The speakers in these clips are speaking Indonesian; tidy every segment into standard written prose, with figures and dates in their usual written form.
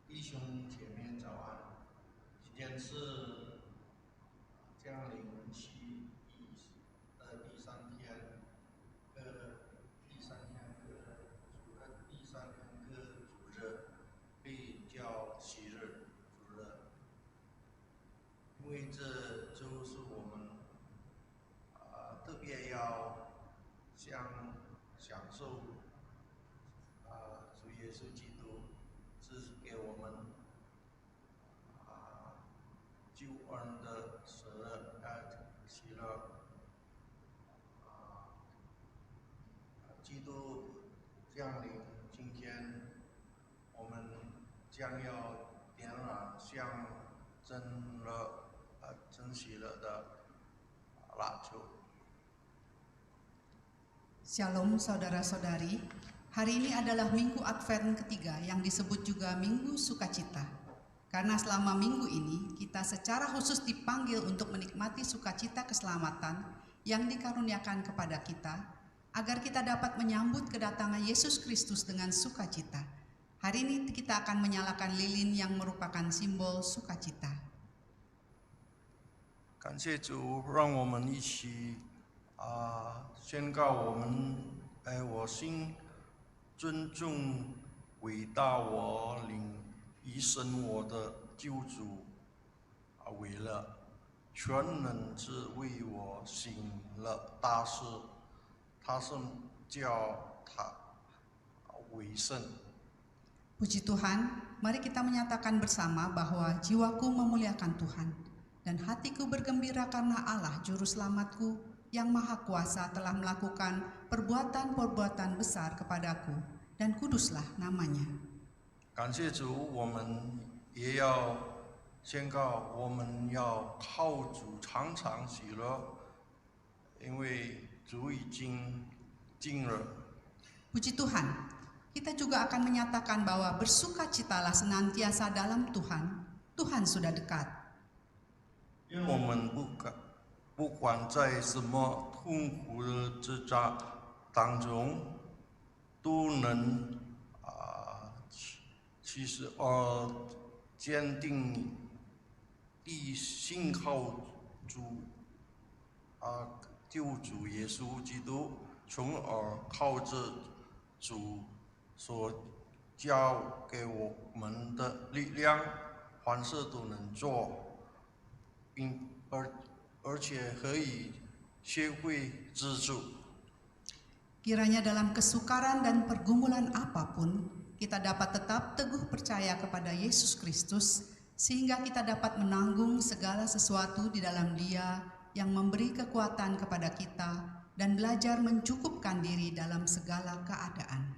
弟兄姐妹早安，今天是降临期第三天课主日，被叫昔日主日，因为这就是我们特别要享受主耶稣基督是给我们救恩的喜乐。基督降临，今天我们将要点燃像真喜乐的蜡烛。Shalom saudara-saudari, hari ini adalah Minggu Advent ketiga yang disebut juga Minggu Sukacita. Karena selama minggu ini kita secara khusus dipanggil untuk menikmati sukacita keselamatan yang dikaruniakan kepada kita, agar kita dapat menyambut kedatangan Yesus Kristus dengan sukacita. Hari ini kita akan menyalakan lilin yang merupakan simbol sukacita. 感谢主，让我们一起宣告我心尊重伟大我领一生我的救主为乐，全能之为我行了大事，他是叫他为圣。 Puji Tuhan, mari kita menyatakan bersama bahwa jiwaku memuliakan Tuhan dan hatiku bergembira karena Allah Juru Selamatku yang Maha Kuasa telah melakukan perbuatan-perbuatan besar kepadaku dan kuduslah namanya. 感谢主，我们也要宣告，我们要靠主常常喜乐，因为主已经近了。 Puji Tuhan, kita juga akan menyatakan bahwa bersukacitalah senantiasa dalam Tuhan. Tuhan sudah dekat. 因为我们不管在什么痛苦的挣扎当中，都能其实坚定地信靠主救主耶稣基督，从而靠着主所教给我们的力量，凡事都能做，而且可以学会知足。 Kiranya dalam kesukaran dan pergumulan apapun, kita dapat tetap teguh percaya kepada Yesus Kristus, sehingga kita dapat menanggung segala sesuatu di dalam Dia yang memberi kekuatan kepada kita dan belajar mencukupkan diri dalam segala keadaan.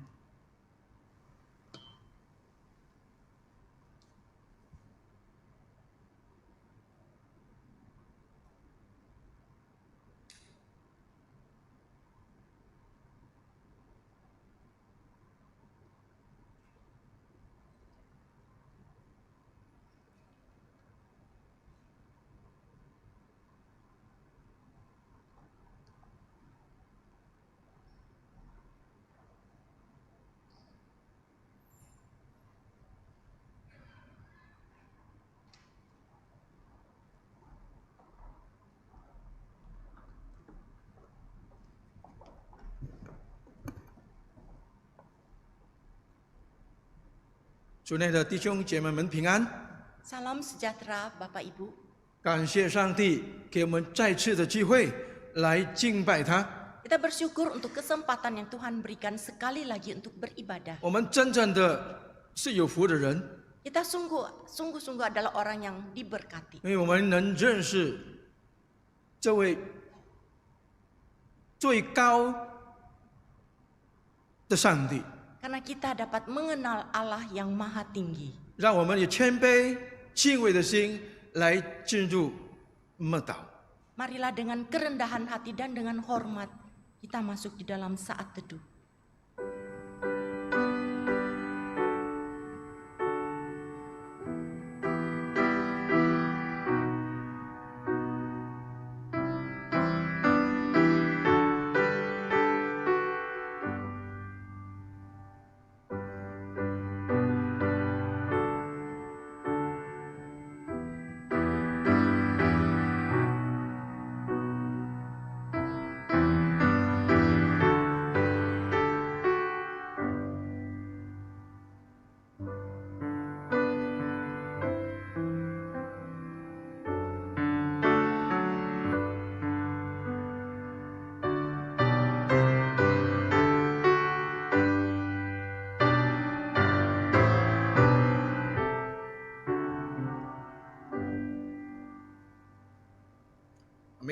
主内的弟兄姐妹们平安。 Salam sejahtera Bapak Ibu. 感谢上帝给我们再次的机会来敬拜他。 Kita bersyukur untuk kesempatan yang Tuhan berikan sekali lagi untuk beribadah. 我们真正的是有福的人， Kita sungguh-sungguh adalah orang yang diberkati. 因为我们能认识这位最高的上帝， Karena kita dapat mengenal Allah yang maha tinggi. 让我们以谦卑敬畏的心来进入默祷。 Marilah dengan kerendahan hati dan dengan hormat kita masuk di dalam saat teduh.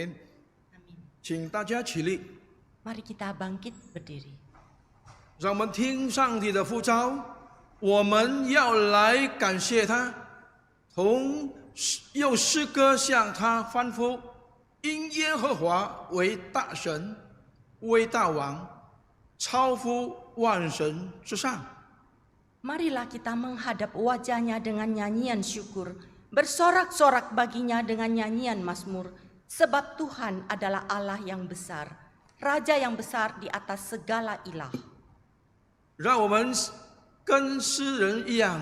们，请大家起立， Mari kita bangkit berdiri. 让我们听上帝的呼召，我们要来感谢他，用诗歌向他欢呼，因耶和华为大神，为大王，超乎万神之上。 Marilah kita menghadap wajahnya dengan nyanyian syukur, bersorak-sorak baginya dengan nyanyian mazmur, sebab Tuhan adalah Allah yang besar, Raja yang besar di atas segala ilah. 让我们跟诗人一样，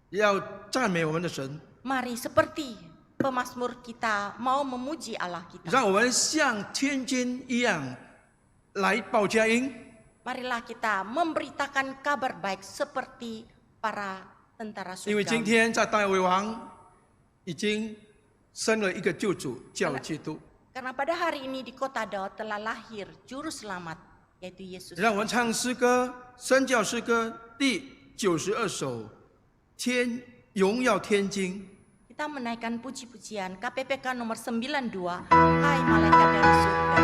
要赞美我们的神。 Mari seperti pemazmur kita mau memuji Allah kita. 让我们像天君一样来报佳音。 Marilah kita memberitakan kabar baik seperti para tentara 因为今 surgawi. 天在大卫王已经生了一个救主，叫基督。 Karena pada hari ini di kota Daud telah lahir juru selamat, yaitu Yesus. 让我们唱诗歌，宣教诗歌第92首，荣耀天经。 Kita menaikkan puji-pujian KPPK nomor 92, Hai Malaikat dari Surga.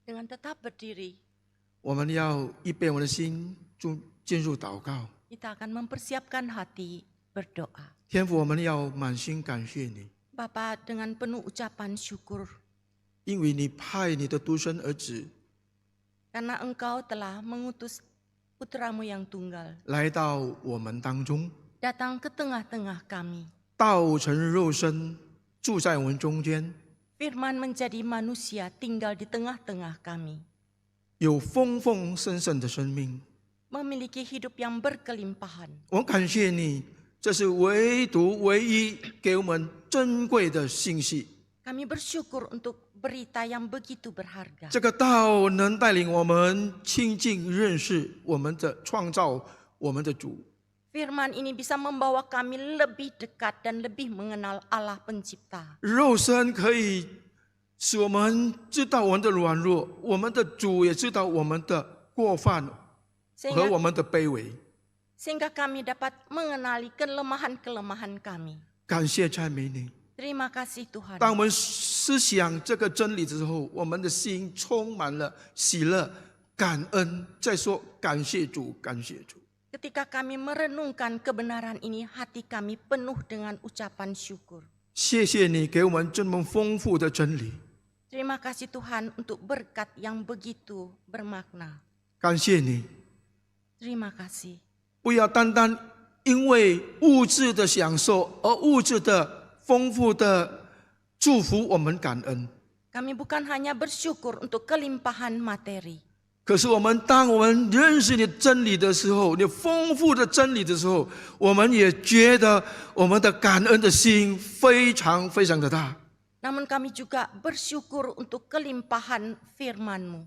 Dengan tetap berdiri, 我们要预备我们的心，进入祷告。 kita akan mempersiapkan hati berdoa. 天父，我们要满心感谢你， Bapa, dengan penuh ucapan syukur, 因为你派你的独生儿子 karena Engkau telah mengutus putramu yang tunggal, 来到我们当中， datang ke tengah-tengah kami. 道成肉身，住在我们中间， Firman menjadi manusia tinggal di tengah-tengah kami. 有丰丰盛盛的生命。 Memiliki hidup yang berkelimpahan. 我们感谢你，这是唯独唯一给我们珍贵的信息。 Kami bersyukur untuk berita yang begitu berharga. 这个道能带领我们亲近认识我们的创造，我们的主。 Firman ini bisa membawa kami lebih dekat dan lebih mengenal Allah Pencipta. 肉身可以使我们知道我们的软弱，我们的主也知道我们的过犯和我们的卑微。 Sehingga kami dapat mengenali kelemahan-kelemahan kami. 感谢赞美你。 Terima kasih Tuhan. 当我们思想这个真理之后，我们的心充满了喜乐、感恩，再说感谢主，感谢主。Ketika kami merenungkan kebenaran ini, hati kami penuh dengan ucapan syukur. 谢谢你给我们这么丰富的真理， Terima kasih Tuhan untuk berkat yang begitu bermakna. 感谢你， Terima kasih. 不要单单因为物质的享受而物质的丰富的祝福我们感恩。 Kami bukan hanya bersyukur untuk kelimpahan materi. 可是当我们认识你真理的时候，你丰富的真理的时候，我们也觉得我们的感恩的心非常非常的大。 Namun kami juga bersyukur untuk kelimpahan firman-Mu.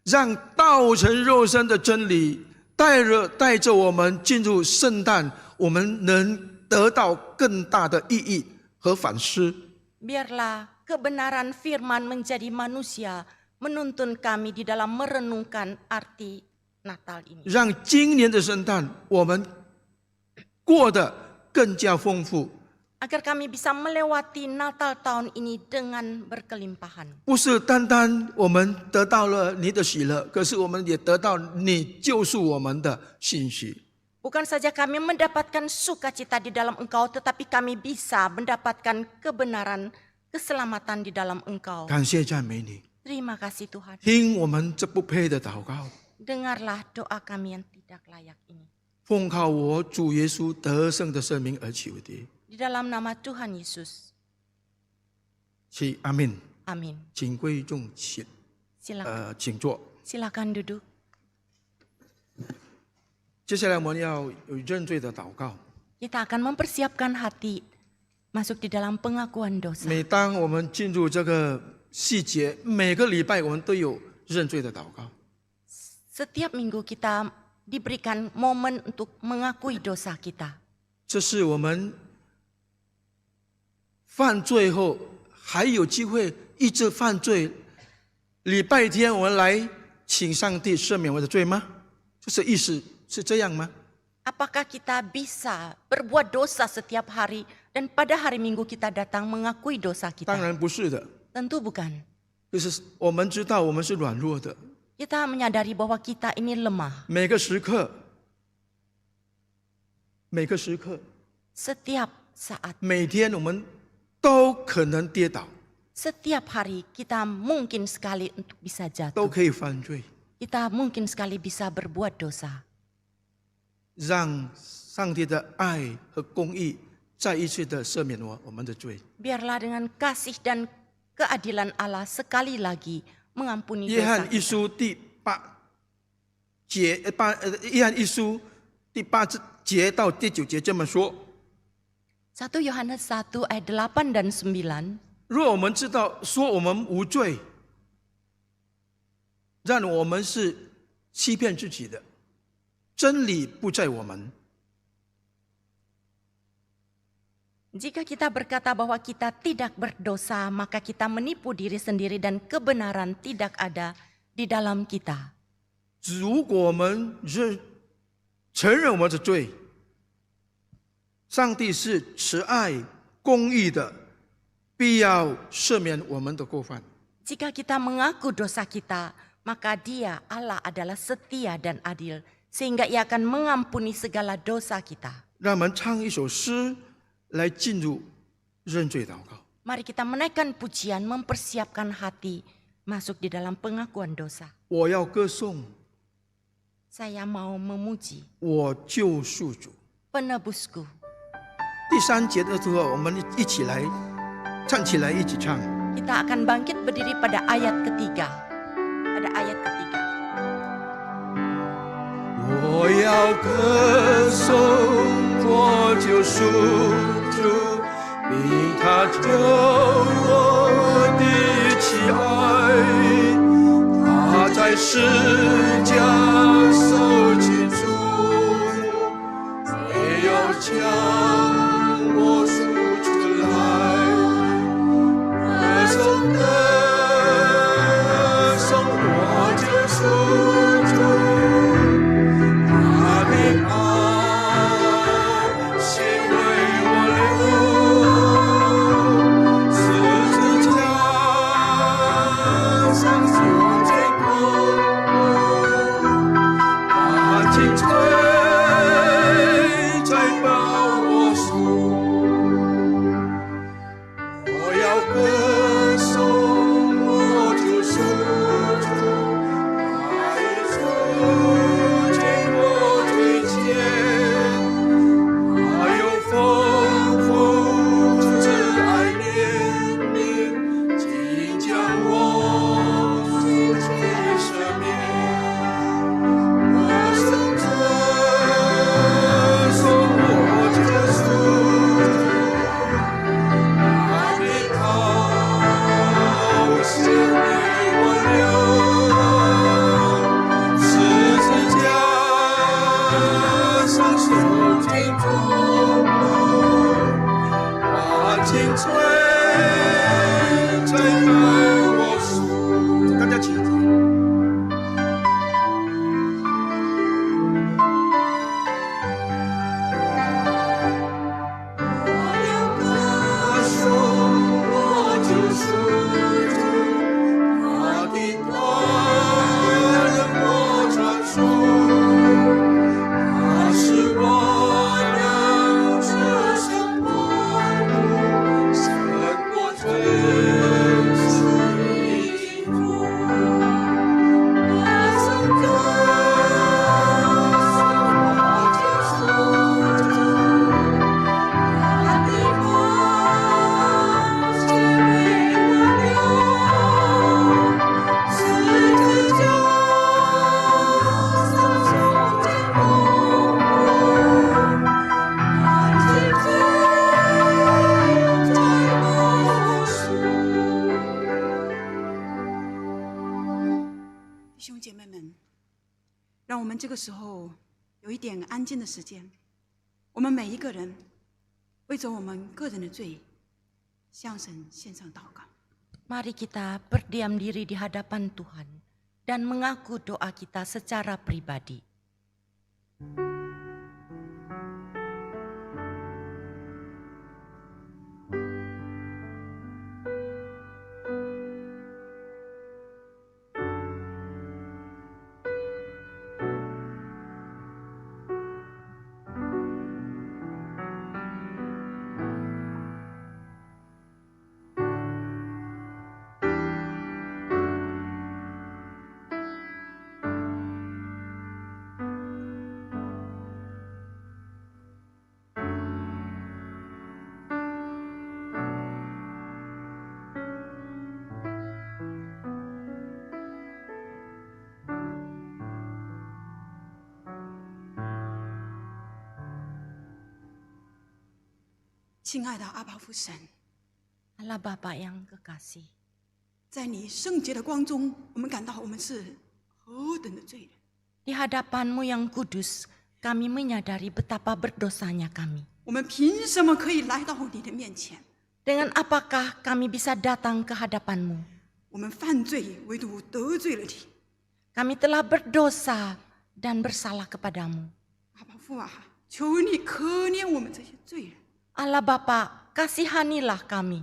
让道成肉身的真理带着我们进入圣诞，我们能得到更大的意义和反思。 Biarlah kebenaran firman menjadi manusia, menuntun kami di dalam merenungkan arti Natal ini. 让今年的圣诞我们过得更加丰富， Agar kami bisa melewati Natal tahun ini dengan berkelimpahan. 不是单单我们得到了你的喜乐，可是我们也得到你救赎我们的信息。 Bukan saja kami mendapatkan sukacita di dalam Engkau, tetapi kami bisa mendapatkan kebenaran, keselamatan di dalam Engkau. 感谢赞美你， Terima kasih Tuhan. 听我们这不配的祷告， Dengarlah doa kami yang tidak layak ini. 奉靠我主耶稣得胜的圣名而求的， Di dalam nama Tuhan Yesus. 是阿门。 Amin. 请贵重请坐。 Silakan duduk. 接下来我们要有认罪的祷告。 Kita akan mempersiapkan hati masuk di dalam pengakuan dosa. 每当我们进入这个细节，每个礼拜我们都有认罪的祷告。 Setiap minggu kita diberikan momen untuk mengakui dosa kita. 这是我们犯罪后还有机会一直犯罪，礼拜天我们来请上帝赦免我的罪吗？就是意思是这样吗？ Apakah kita bisa berbuat dosa setiap hari dan pada hari Minggu kita datang mengakui dosa 当 kita? 然不是的， Tentu bukan. 就是我们知道我们是软弱的， Kita menyadari bahwa kita ini lemah. 每个时刻， Setiap saat, 每天我们都可能跌倒， setiap hari kita mungkin sekali untuk bisa 都 jatuh. 可以犯罪。 Kita mungkin sekali bisa berbuat dosa. 让上帝的爱和公义再一次的赦免我们的罪。 Biarlah dengan kasih dan keadilan Allah sekali lagi mengampuni 约 dosa 翰一 kita. 书第8节约翰一书第8节到第9节这么说： 1 Yohanes 1 ayat 8 dan 9. 若我们知道说我们无罪，让我们是欺骗自己的，真理不在我们。 Jika kita berkata bahwa kita tidak berdosa, maka kita menipu diri sendiri dan kebenaran tidak ada di dalam kita. 如果我们承认我们的罪，上帝是慈爱、公义的，必要赦免我们的过犯。 Jika kita mengaku dosa kita, maka Dia, Allah adalah setia dan adil, sehingga Ia akan mengampuni segala dosa kita. 让我们唱一首诗来进入认罪祷告。 Mari kita menaikkan pujian, mempersiapkan hati masuk di dalam pengakuan dosa. 我要歌颂 Saya mau memuji 我救赎主。 penebusku. 第3节的时候，我们一起来唱起来，一起唱。 Kita akan bangkit berdiri pada ayat ketiga. Pada ayat ketiga. 我要歌颂我救赎主，因他救我的奇爱，他在世家受尽主，没有将我赎出来，歌颂我救赎主。 我弟兄姐妹们，让我们这个时候有一点安静的时间，我们每一个人为着我们个人的罪向神献上祷告。 Mari kita berdiam diri di hadapan Tuhan dan mengaku doa kita secara pribadi.亲爱的阿爸父神， Allah Bapa yang kekasih, 在你圣洁的光中，我们感到我们是何等的罪人。 di hadapan-Mu yang kudus, kami menyadari betapa berdosanya kami. 我们凭什么可以来到你的面前？ Dengan apakah kami bisa datang ke hadapan-Mu? 我们犯罪，唯独得罪了你。 Kami telah berdosa dan bersalah kepadamu. 阿爸父啊，求你可怜我们这些罪人， Allah Bapa, kasihanilah kami.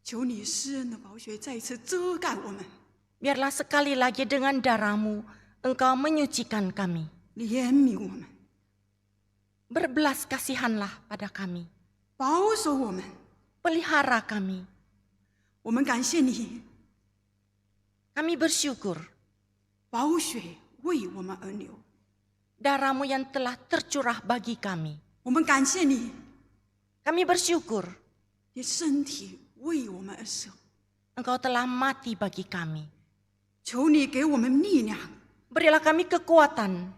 求你施恩的宝血再一次遮盖我们， Biarlah sekali lagi dengan darah-Mu, Engkau menyucikan kami. 怜悯我们， Berbelas kasihanlah pada kami. 保守我们。 Pelihara kami. 我们感谢你， Kami bersyukur 宝血为我们而流。 darah-Mu yang telah tercurah bagi kami. 我们感谢你， Kami bersyukur 你身体为我们而舍。 Engkau telah mati bagi kami. 求你给我们力量， Berilah kami kekuatan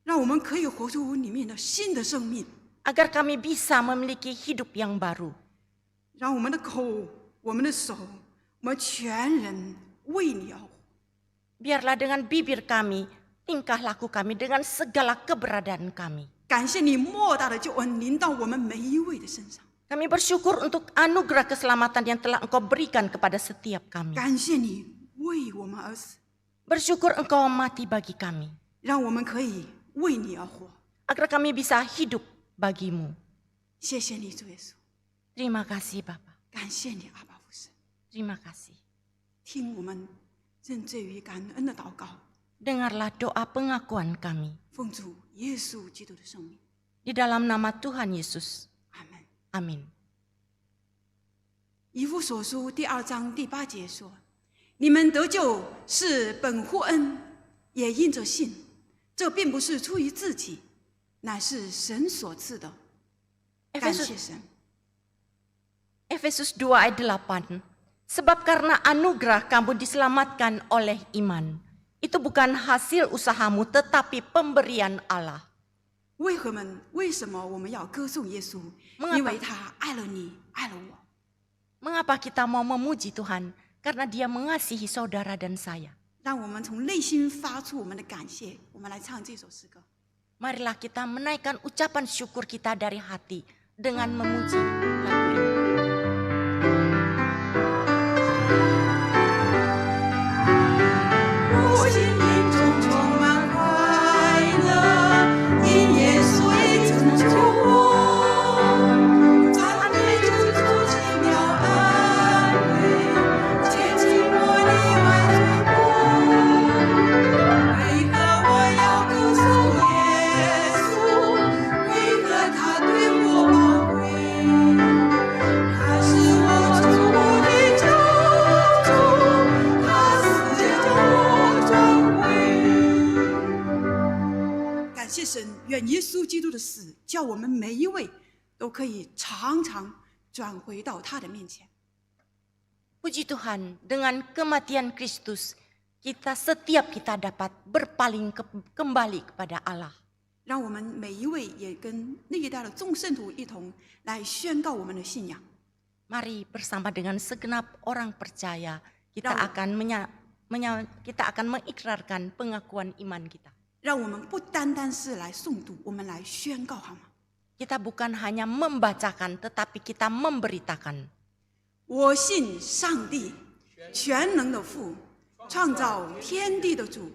让我们可以活出里面的新的生命， agar kami bisa memiliki hidup yang baru. 让我们的口、我们的手、我们全人为你而活。 Biarlah dengan bibir kami, tingkah laku kami dengan segala keberadaan kami. 感谢你莫大的救恩临到我们每一位的身上， Kami bersyukur untuk anugerah keselamatan yang telah Engkau berikan kepada setiap kami. 感谢你为我们而死， Bersyukur Engkau mati bagi kami, 让我们可以为你而活。 agar kami bisa hidup bagimu. 谢谢你，主耶稣， Terima kasih Bapa, 感谢你，阿爸父神， terima kasih. 听我们认罪与感恩的祷告， Dengarlah doa pengakuan kami. 奉主耶稣基督的圣名， Di dalam nama Tuhan Yesus, 阿门。 amin. 以弗所书第2章第8节说：“你们得救是本乎恩，也因着信。这并不是出于自己，乃是神所赐的。感谢神。” Efesus 2 ayat 8. Sebab karena anugerah kamu diselamatkan oleh iman. Itu bukan hasil usahamu tetapi pemberian Allah. 为什么我们要歌颂耶稣？ Mengapa? 因为他爱了你，爱了我。 Mengapa kita mau memuji Tuhan? Karena Dia mengasihi saudara dan saya. 让我们从内心发出我们的感谢。我们来唱这首诗歌。 Marilah kita menaikkan ucapan syukur kita dari hati dengan memuji lagu ini. 我心灵中充满快乐，因耶稣已拯救我，赞美主奇妙安慰，洁净我里外罪过。为何我要歌颂耶稣？为何他对我宝贵？他是我主的救主，他死叫我尊贵。感谢神，愿耶稣基督的死，叫我们每一位都可以常常转回到他的面前。 Puji Tuhan, dengan kematian Kristus, setiap kita dapat berpaling kembali kepada Allah. 让我们每一位也跟那一代的众圣徒一同来宣告我们的信仰。 Mari bersama dengan segenap orang percaya, kita Raul. akan kita akan mengikrarkan pengakuan iman kita. 让我们不单单是来诵读，我们来宣告好吗？ Kita bukan hanya membacakan, tetapi kita memberitakan. 我信上帝，全能的父，创造天地的主。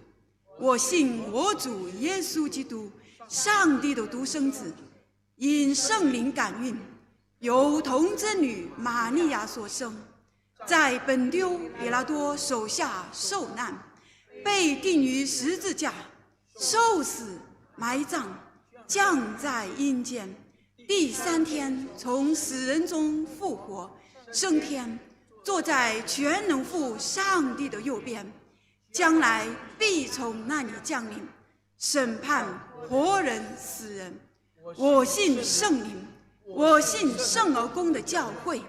我信我主耶稣基督，上帝的独生子，因圣灵感孕，由童贞女玛利亚所生，在本丢比拉多手下受难，被钉于十字架，受死，埋葬，降在阴间，第3天从死人中复活，升天，坐在全能父上帝的右边，将来必从那里降临，审判活人死人。我信圣灵，我信圣而公的教会，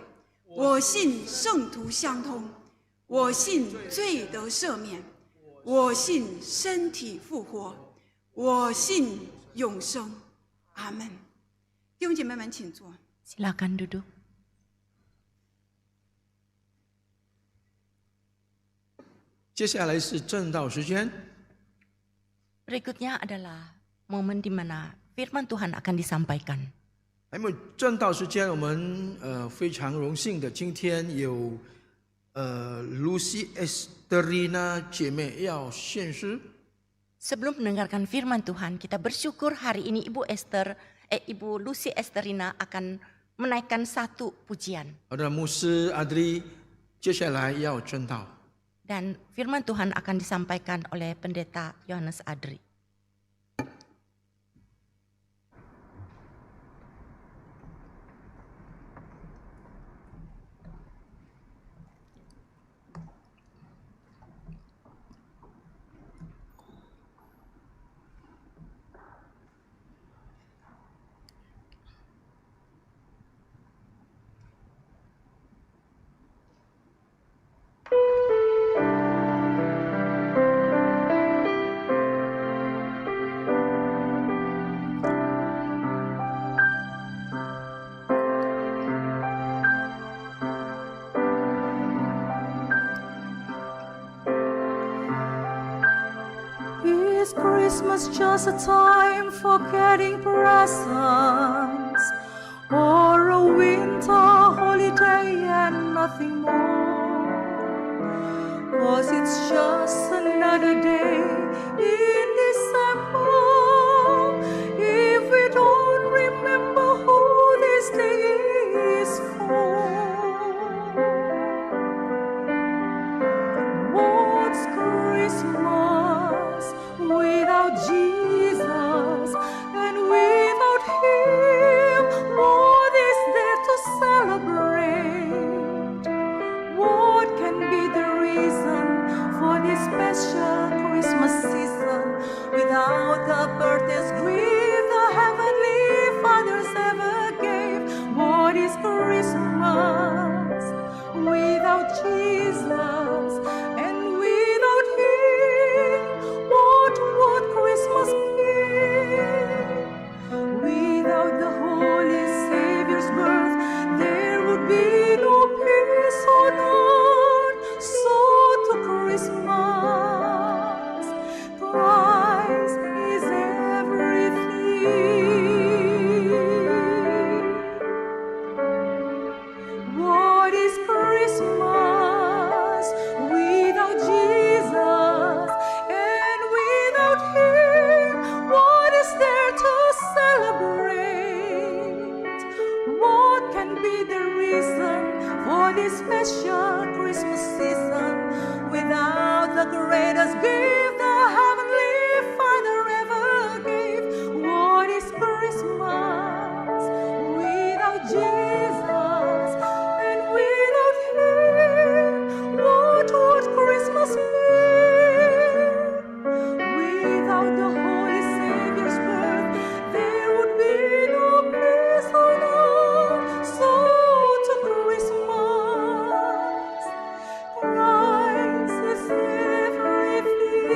我信圣徒相通，我信罪得赦免，我信身体复活，我信永生。阿门。弟兄姐妹们，请坐。 Silakan duduk. 接下来是正道时间， Berikutnya adalah momen di mana firman Tuhan akan disampaikan. 因为正道时间，我们非常荣幸的，今天有Lucy Esterina 姐妹要献诗。 Sebelum mendengarkan firman Tuhan, kita bersyukur hari ini Ibu Lucy Esterina akan menaikkan satu pujian. 好的，牧师阿德利接下来要正道。 Dan firman Tuhan akan disampaikan oleh Pendeta Yohanes Adri. Is Christmas just a time for getting presents, or a winter holiday and nothing more? 'Cause it's just another day in December. If we don't remember who this day is for, what's Christmas without Jesus, and without Him, what is there to celebrate? What can be the reason for this special Christmas season without the birthday's grief the Heavenly Fathers ever gave? What is Christmas without Jesus, and without Him, what would Christmas give? Without the Holy Savior's birth, there would be no peace on earth. So to Christmas, Christ is everything. What is Christmas without Jesus, and without Him, what is there to celebrate? What can be the reason for this special Christmas season without the greatest gift the Heavenly Father ever gave? What is Christmas without Jesus, and without Him, what would Christmas mean? Without the Holy Savior's birth, there would be no peace on earth. So to Christmas, Christ is everything.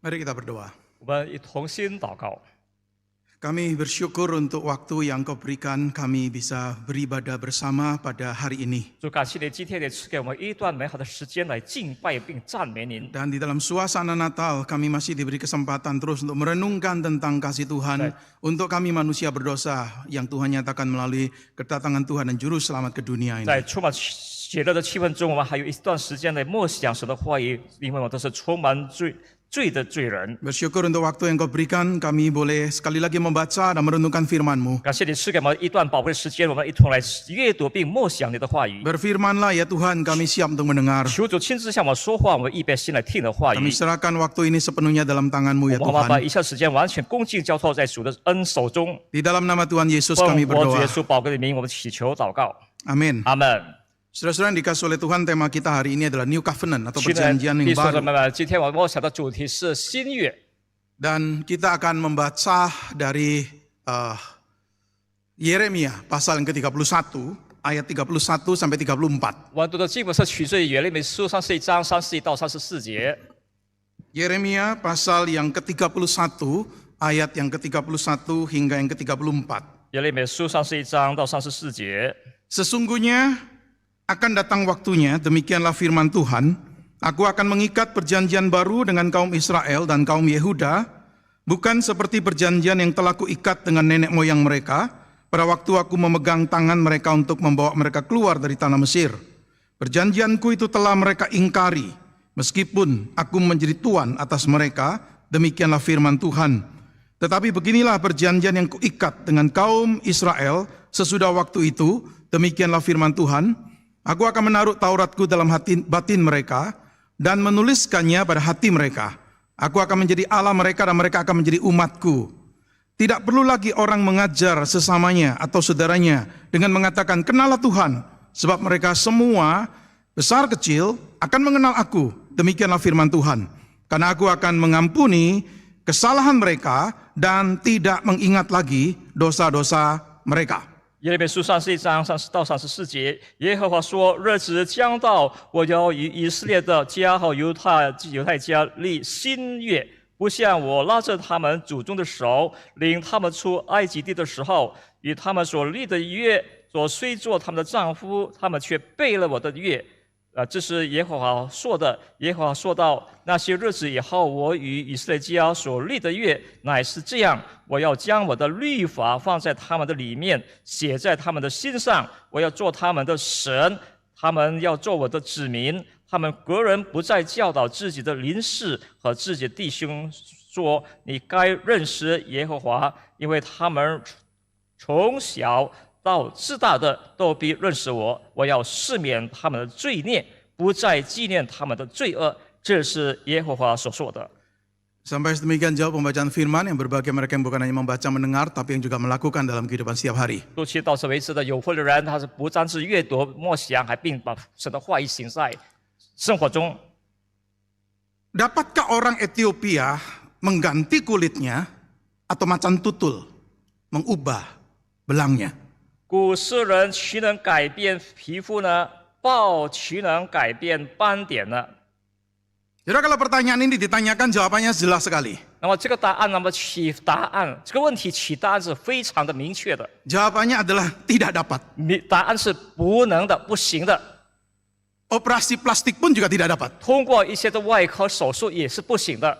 Mari kita berdoa. 我们一同心祷告。 Kami bersyukur untuk waktu yang Kau berikan kami bisa beribadah bersama pada hari ini. 主，感谢你今天也赐给我们一段美好的时间来敬拜并赞美您。 Dan di dalam suasana Natal kami masih diberi kesempatan terus untuk merenungkan tentang kasih Tuhan untuk kami manusia berdosa yang Tuhan nyatakan melalui kedatangan Tuhan dan Juru Selamat ke dunia 在 ini. 充满喜乐的气氛中，我们还有一段时间来默想神的话语，因为我们都是充满罪的罪人。 Bersyukur untuk waktu yang Kau berikan kami boleh sekali lagi membaca dan merenungkan firman-Mu. 感谢你赐给我们一段宝贵的时间，我们一同来阅读并默想你的话语。 Berfirmanlah ya Tuhan, kami siap untuk mendengar. 求主亲自向我们说话，我们预备心来听你的话 Kami 语。 serahkan waktu ini sepenuhnya dalam tangan-Mu ya 我们把 Tuhan. 以下时间完全恭敬交托在主的恩手中。 Di dalam nama Tuhan Yesus 奉 kami 我主耶 berdoa. 稣宝贵的名，我们祈求祷告。 Amin. 阿门。 Saudara-saudara yang dikasih oleh Tuhan, tema kita hari ini adalah New Covenant atau 亲爱的 perjanjian 弟 yang 兄姊 baru. 妹们，今天我默想的主题是新约。 Dan kita akan membaca dari Yeremia pasal yang ke-31 ayat 31 sampai 34. 我们读的经文是取自于耶利米书31章31到34节。 Yeremia pasal yang ke-31 ayat yang ke-31 hingga yang ke-34. 耶利米书31章到34节。 Sesungguhnya akan datang waktunya, demikianlah firman Tuhan, aku akan mengikat perjanjian baru dengan kaum Israel dan kaum Yehuda, bukan seperti perjanjian yang telah kuikat dengan nenek moyang mereka, pada waktu aku memegang tangan mereka untuk membawa mereka keluar dari tanah Mesir. Perjanjianku itu telah mereka ingkari, meskipun aku menjadi tuan atas mereka, demikianlah firman Tuhan. Tetapi beginilah perjanjian yang kuikat dengan kaum Israel sesudah waktu itu, demikianlah firman Tuhan, aku akan menaruh Tauratku dalam batin mereka dan menuliskannya pada hati mereka. Aku akan menjadi Allah mereka dan mereka akan menjadi umatku. Tidak perlu lagi orang mengajar sesamanya atau saudaranya dengan mengatakan, kenalah Tuhan, sebab mereka semua besar kecil akan mengenal aku. Demikianlah firman Tuhan. Karena aku akan mengampuni kesalahan mereka dan tidak mengingat lagi dosa-dosa mereka. 耶利米书31章30到34节，耶和华说：“日子将到，我要与以色列的家和犹太家立新约，不像我拉着他们祖宗的手，领他们出埃及地的时候，与他们所立的约，我虽做他们的丈夫，他们却背了我的约。”这是耶和华说的。耶和华说道：“那些日子以后，我与以色列家所立的约乃是这样：我要将我的律法放在他们的里面，写在他们的心上。我要做他们的神，他们要做我的子民。他们个人不再教导自己的邻舍和自己的弟兄说：你该认识耶和华，因为他们从小到自大的都必认识我。我要赦免他们的罪孽，不再纪念他们的罪恶。这是耶和华所说的。 Sampai sedemikian jauh pembacaan firman yang berbahagia mereka yang bukan hanya membaca mendengar tapi yang juga melakukan dalam kehidupan setiap hari. 录期到此为止的有福的人，他是不单是阅读默想，还并把神的话语行在生活中。 Dapatkah orang Ethiopia mengganti kulitnya atau macan tutul mengubah belangnya? 古诗人岂能改变皮肤呢？豹岂能改变斑点呢？ Jadi kalau pertanyaan ini ditanyakan jawabannya jelas sekali. 那么这个答案，这个问题起答案是非常的明确的。 Jawabannya adalah tidak dapat. 答案是不能的，不行的。 Operasi plastik pun juga tidak dapat. 通过一些的外科手术也是不行的，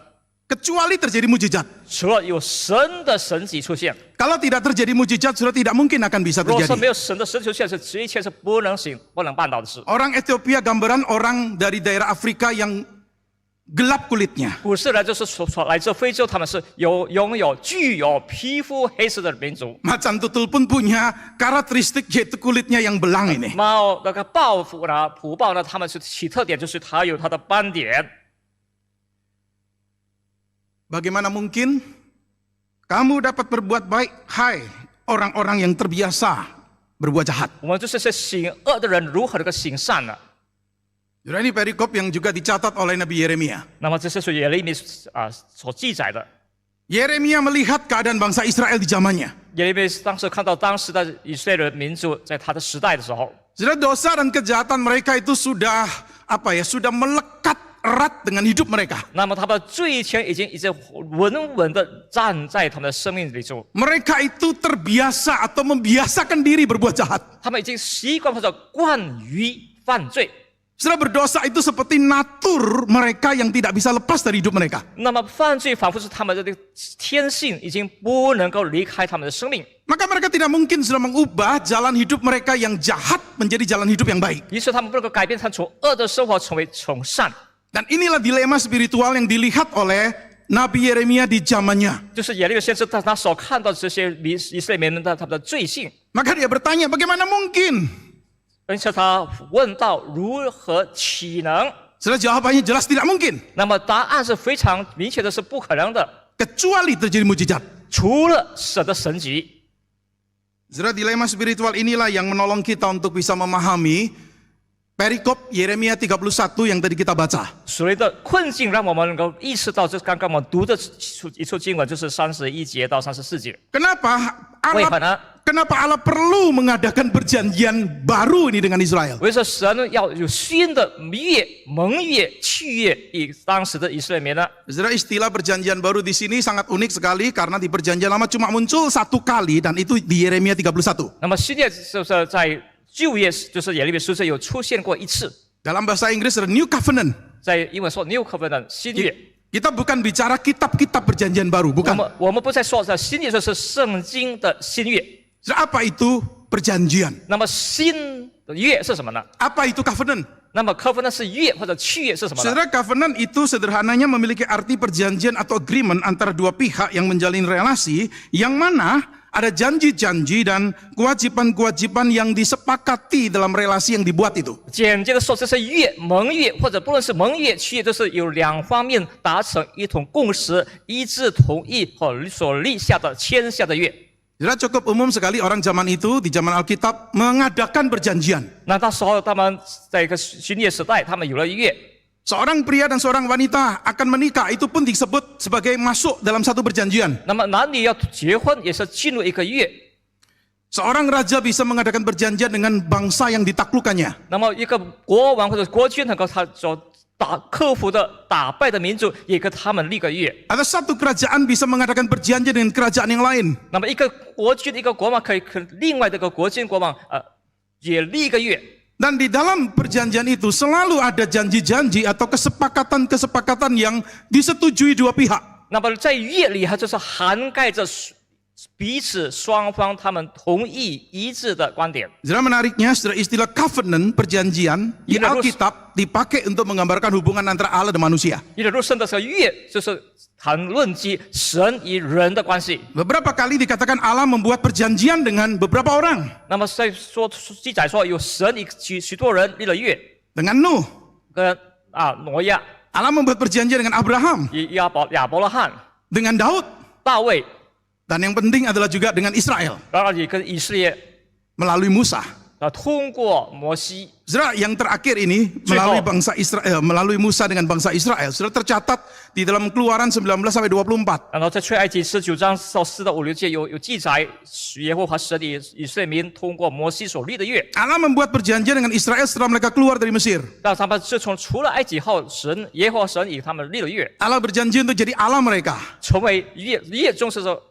Kecuali terjadi mujizat. 除了有神的神迹出现。 Kalau tidak terjadi mujizat, sudah tidak mungkin akan bisa 如果说没 terjadi. 有神的神出现，这一切是不能行、不能办到的事。 Orang Ethiopia gambaran orang dari daerah Afrika yang gelap kulitnya. 古世人就是来自非洲，他们是具有皮肤黑色的民族。 Macan tutul pun punya karakteristik yaitu kulitnya yang belang ini. 猫那个豹呢，虎豹呢，它们是其特点就是它有它的斑点。 Bagaimana mungkin kamu dapat berbuat baik? Hai, orang-orang yang terbiasa berbuat jahat. 我们就是些行恶的人，如何能够行善呢？ Jadi ini perikop yang juga dicatat oleh Nabi Yeremia. 那么这是属于耶利米所记载的。 Yeremia melihat keadaan bangsa Israel di zamannya. 耶利米当时看到当时的以色列人民族在他的时代的时候， Sudah dosa dan kejahatan mereka itu sudah sudah melekat erat dengan hidup mereka. 那么他们的罪权已经稳稳的站在他们的生命里头， Mereka itu terbiasa atau membiasakan diri berbuat jahat. 他们已经习惯或者惯于犯罪。 Saudara, berdosa itu seperti natur mereka yang tidak bisa lepas dari hidup mereka. 那么犯罪仿佛是他们的这个天性，已经不能够离开他们的生命。 Maka mereka tidak mungkin sudah mengubah jalan hidup mereka yang jahat menjadi jalan hidup yang baik. 于是他们不能够改变他从恶的生活成为从善， Dan inilah dilema spiritual yang dilihat oleh Nabi Yeremia di zamannya. 就是耶利米先知他所看到这些以色列民的他们的罪性。 Maka dia bertanya, bagaimana mungkin? 而且他问到如何岂能？ Saudara, jawabannya jelas tidak mungkin. 那么答案是非常明确的，是不可能的， Kecuali terjadi mujizat. 除了神的神迹。 Saudara, dilema spiritual inilah yang menolong kita untuk bisa memahami perikop Yeremia 31 yang tadi kita baca. 所谓的困境，让我们能够意识到，就是刚刚我们读的一处经文，就是31节到34节。 Kenapa Allah perlu mengadakan perjanjian baru ini dengan Israel? 为什么神要有新的盟约、契约与当时的以色列民呢？ Saudara, istilah perjanjian baru di sini sangat unik sekali karena di perjanjian lama cuma muncul satu kali dan itu di Yeremia 31. 那么新约就是在旧约，就是耶利米书有出现过一次， Dalam bahasa Inggris ada New Covenant. 在英文说 New Covenant 新约。 Kita bukan bicara kitab-kitab perjanjian baru, bukan. 我们不再说的新约就是圣经的新约。 Apa itu perjanjian? 那么新的约是什么呢？ Apa itu covenant? 那么 covenant 是约或者契约是什么呢？ Saudara, covenant itu sederhananya memiliki arti perjanjian atau agreement antara dua pihak yang menjalin relasi, yang mana ada janji-janji dan kewajiban-kewajiban yang disepakati dalam relasi yang dibuat itu. 简洁的说，这是盟约，或者不论是盟约、契约，都是有两方面达成一种共识、一致同意和所立下的签下的约。 Saudara, cukup umum sekali orang zaman itu di zaman Alkitab mengadakan perjanjian. 那到时候他们在一个新约时代，他们有了约。 Seorang pria dan seorang wanita akan menikah, itu pun disebut sebagai masuk dalam satu perjanjian. 那么男女要结婚，也是进入一个约。 Seorang raja bisa mengadakan perjanjian dengan bangsa yang ditaklukkannya. 那么一个国王或者国君能够他所克服的、打败的民族，也跟他们立个约。 Ada satu kerajaan bisa mengadakan perjanjian dengan kerajaan yang lain. 那么一个国君、一个国王可以跟另外的一个国君、国王也立一个约。 Dan di dalam perjanjian itu selalu ada janji-janji atau kesepakatan-kesepakatan yang disetujui dua pihak. 那么在约里，它就是涵盖着彼此双方他们同意一致的观点。 Saudara, menariknya, saudara, istilah covenant perjanjian di Alkitab dipakai untuk menggambarkan hubungan antara Allah dan manusia. 因为入圣的这个约就是谈论及神与人的关系。 Beberapa kali dikatakan Allah membuat perjanjian dengan beberapa orang. 那么在记载说，有神与许多人立了约， Dengan Nuh. 跟挪亚、 Allah membuat perjanjian dengan Abraham. 亚伯拉罕、 Dengan Daud. 大卫， Dan yang penting adalah juga dengan Israel. 然后也跟以色列 Melalui Musa. 通过摩西。 Saudara, yang terakhir ini melalui bangsa Israel, melalui Musa dengan bangsa Israel. Sudah tercatat di dalam Keluaran 19 sampai 24. 然后在出埃及19章到4到5、6节有记载，耶和华神的以色列民通过摩西所立的约。 Allah membuat perjanjian dengan Israel setelah mereka keluar dari Mesir. 但他们自从出了埃及后，耶和华神与他们立了约， Allah berjanji untuk jadi Allah mereka. 成为约中是说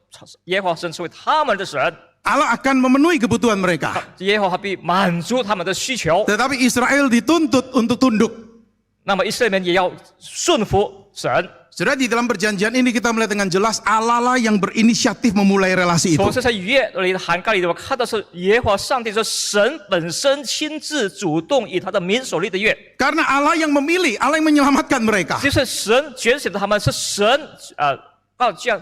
耶和华神成为他们的神。 Allah akan memenuhi kebutuhan mereka. 耶和华必满足他们的需求。 Tetapi Israel dituntut untuk tunduk. 那么以色列民也要顺服神。 Saudara, di dalam perjanjian ini kita melihat dengan jelas Allah lah yang berinisiatif memulai relasi itu. 从这些约里的涵盖里，我看到是耶和华上帝说神本身亲自主动与他的民所立的约。 Karena Allah yang memilih, Allah yang menyelamatkan mereka. 就是神拣选的他们，是神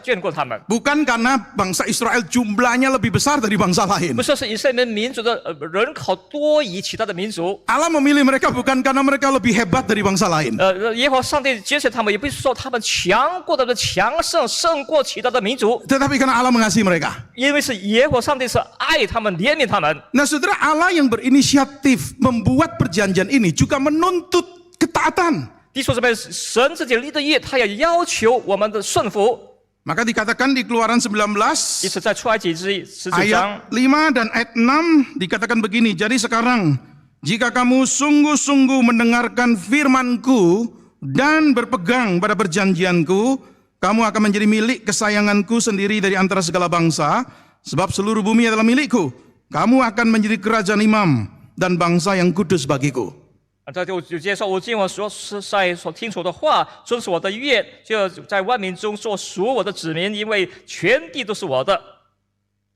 眷顾他们。 Bukan karena bangsa Israel jumlahnya lebih besar dari bangsa lain. 不是以色列民族的人口多于其他的民族。 Allah memilih mereka bukan karena mereka lebih hebat dari bangsa lain. 耶和华上帝拣选他们，也不是说他们强过他们强胜过其他的民族， Tetapi karena Allah mengasihi mereka. 因为是耶和华上帝是爱他们、怜悯他们。 Nah, saudara, Allah yang berinisiatif membuat perjanjian ini juga menuntut ketaatan. 弟兄姊妹，神自己立的约，他也要求我们的顺服。 Maka dikatakan di Keluaran 19 因此在出埃及记19章 ayat 5 dan ayat 6 dikatakan begini. Jadi sekarang jika kamu sungguh-sungguh mendengarkan firman-Ku dan berpegang pada perjanjianku, kamu akan menjadi milik kesayanganku sendiri dari antara segala bangsa, sebab seluruh bumi adalah milikku. Kamu akan menjadi kerajaan imam dan bangsa yang kudus bagiku. 这就接受我今晚所听所的话，遵守我的约，就在万民中做属我的子民，因为全地都是我的。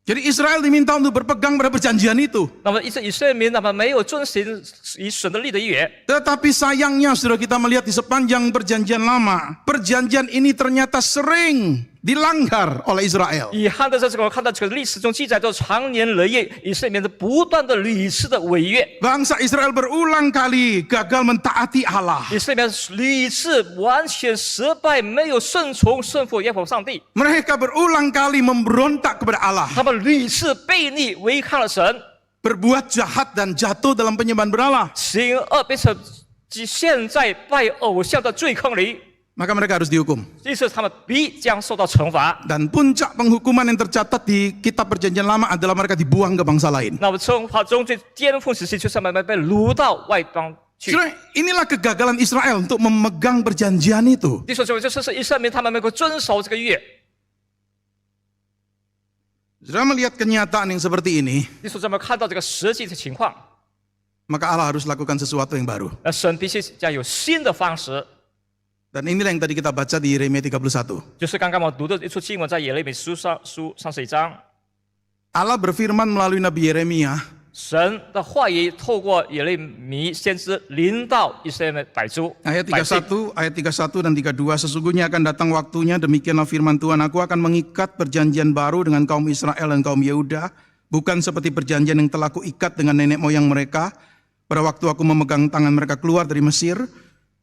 Jadi Israel diminta untuk berpegang pada perjanjian itu. 那么以色列民他们没有遵行以神的立的约， Tetapi sayangnya saudara kita melihat di sepanjang perjanjian lama, perjanjian ini ternyata sering dilanggar oleh Israel. 遗憾的是，这个看到这个历史中记载着长年累月以色列民的不断的屡次的违约， Bangsa Israel berulang kali gagal mentaati Allah. 以色列民屡次完全失败，没有顺从顺服耶和华上帝， Mereka berulang kali memberontak kepada Allah. 他们屡次背逆违抗了神， Berbuat jahat dan jatuh dalam penyembahan berhala. 行恶变成现在拜偶像的罪坑里， Maka mereka harus dihukum. 因此他们必将受到惩罚。 Dan puncak penghukuman yang tercatat di kitab perjanjian lama adalah mereka dibuang ke bangsa lain. 那么惩罚中最巅峰时期就是他们被掳到外邦去。 Saudara, inilah kegagalan Israel untuk memegang perjanjian itu. 弟兄姊妹，这是以色列民他们没有遵守这个约。 Saudara melihat kenyataan yang seperti ini, 弟兄姊妹看到这个实际的情况， maka Allah harus lakukan sesuatu yang baru. 那神必须将有新的方式。 Dan inilah yang tadi kita baca di Yeremia 31. 就是刚刚我读的一处经文，在耶利米书31章， Allah berfirman melalui Nabi Yeremia, 神的话语透过耶利米先知临到以色列百姓。 ayat 31 dan 32, sesungguhnya akan datang waktunya, demikianlah firman Tuhan, aku akan mengikat perjanjian baru dengan kaum Israel dan kaum Yehuda, bukan seperti perjanjian yang telah kuikat dengan nenek moyang mereka, pada waktu aku memegang tangan mereka keluar dari Mesir.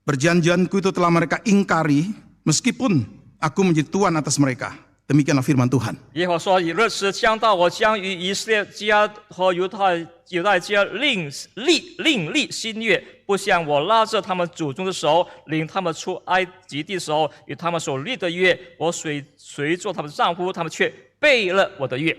Perjanjianku itu telah mereka ingkari, meskipun aku menjadi tuan atas mereka. Demikianlah firman Tuhan. 耶和华说：“日子将到，我将与以色列家和犹太家另立新约，不像我拉着他们祖宗的手，领他们出埃及地的时候与他们所立的约。我虽做他们的丈夫，他们却背了我的约。”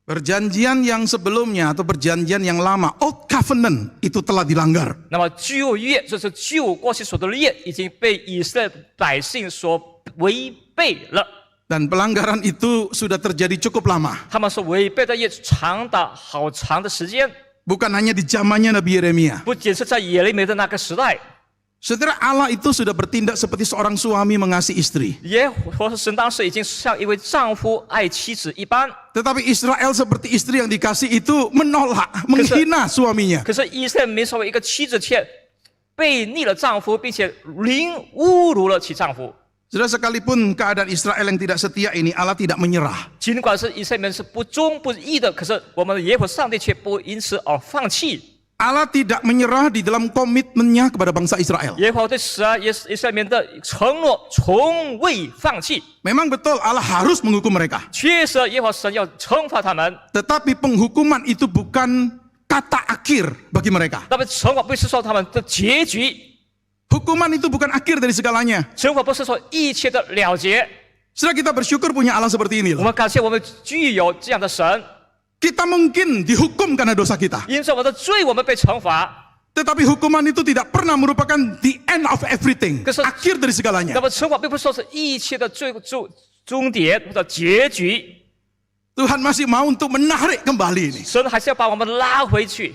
Perjanjian yang sebelumnya atau perjanjian yang lama, Old Covenant, itu telah dilanggar. 那么旧约就是旧过去所的约，已经被以色列百姓所违背了。 Dan pelanggaran itu sudah terjadi cukup lama. 他们所违背的约长达好长的时间， Bukan hanya di zamannya Nabi Yeremia. 不仅是在耶利米的那个时代， Saudara, Allah itu sudah bertindak seperti seorang suami mengasihi istri. 耶和华神当时已经像一位丈夫爱妻子一般。 Tetapi Israel seperti istri yang dikasih itu menolak, menghina suaminya. 可是以色列民作为一个妻子，却背逆了丈夫，并且侮辱了其丈夫。 Saudara, sekalipun keadaan Israel yang tidak setia ini, Allah tidak menyerah. 尽管是以色列民是不忠不义的，可是我们的耶和华上帝却不因此而放弃。 Allah tidak menyerah di dalam komitmennya kepada bangsa Israel. 耶和华对以色列民的承诺从未放弃。 Memang betul Allah harus menghukum mereka. 确实，耶和华神要惩罚他们， Tetapi penghukuman itu bukan kata akhir bagi mereka. 那么惩罚不是说他们的结局， Hukuman itu bukan akhir dari segalanya. 惩罚不是说一切的了结。 Setelah kita bersyukur punya Allah seperti ini 我 loh. 们感谢我们具有这样的神， Kita mungkin dihukum karena dosa kita. 因着我们的罪，我们被惩罚。 Tetapi hukuman itu tidak pernah merupakan the end of everything. Kesan- Akhir dari 那 segalanya. 么惩罚并不是说是一切的终点或者结局， Tuhan masih mau untuk menarik kembali ini. 神还是要把我们拉回去。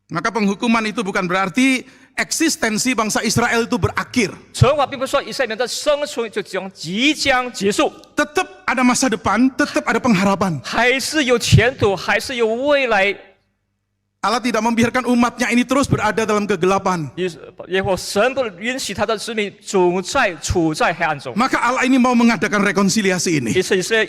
Maka penghukuman itu bukan berarti eksistensi bangsa Israel itu berakhir. 惩罚并不是说以色列人的生存就即将结束， Tetap ada masa depan, tetap ada pengharapan. 还是有前途，还是有未来。 Allah tidak membiarkan umatnya ini terus berada dalam kegelapan. 耶和华神不允许他的子民总在处在黑暗中。 Maka Allah ini mau mengadakan rekonsiliasi ini. 因此是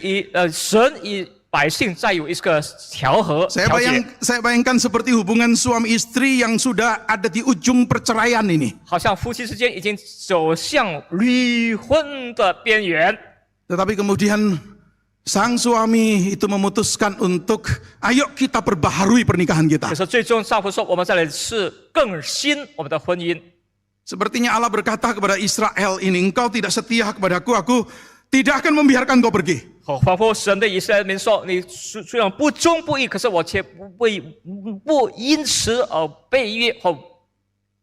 神与百姓再有一个调和 Saya 调解， bayangkan seperti hubungan suami istri yang sudah ada di ujung perceraian ini. 好像夫妻之间已经走向离婚的边缘。 Tetapi kemudian sang suami itu memutuskan untuk ayo kita perbaharui pernikahan kita. 可是最终丈夫说：“我们再来试更新我们的婚姻。” Sepertinya Allah berkata kepada Israel ini, engkau tidak setia kepadaku, aku tidak akan membiarkan kau pergi. 仿佛神对以色列民说：“你虽然不忠不义，可是我却不因此而背约和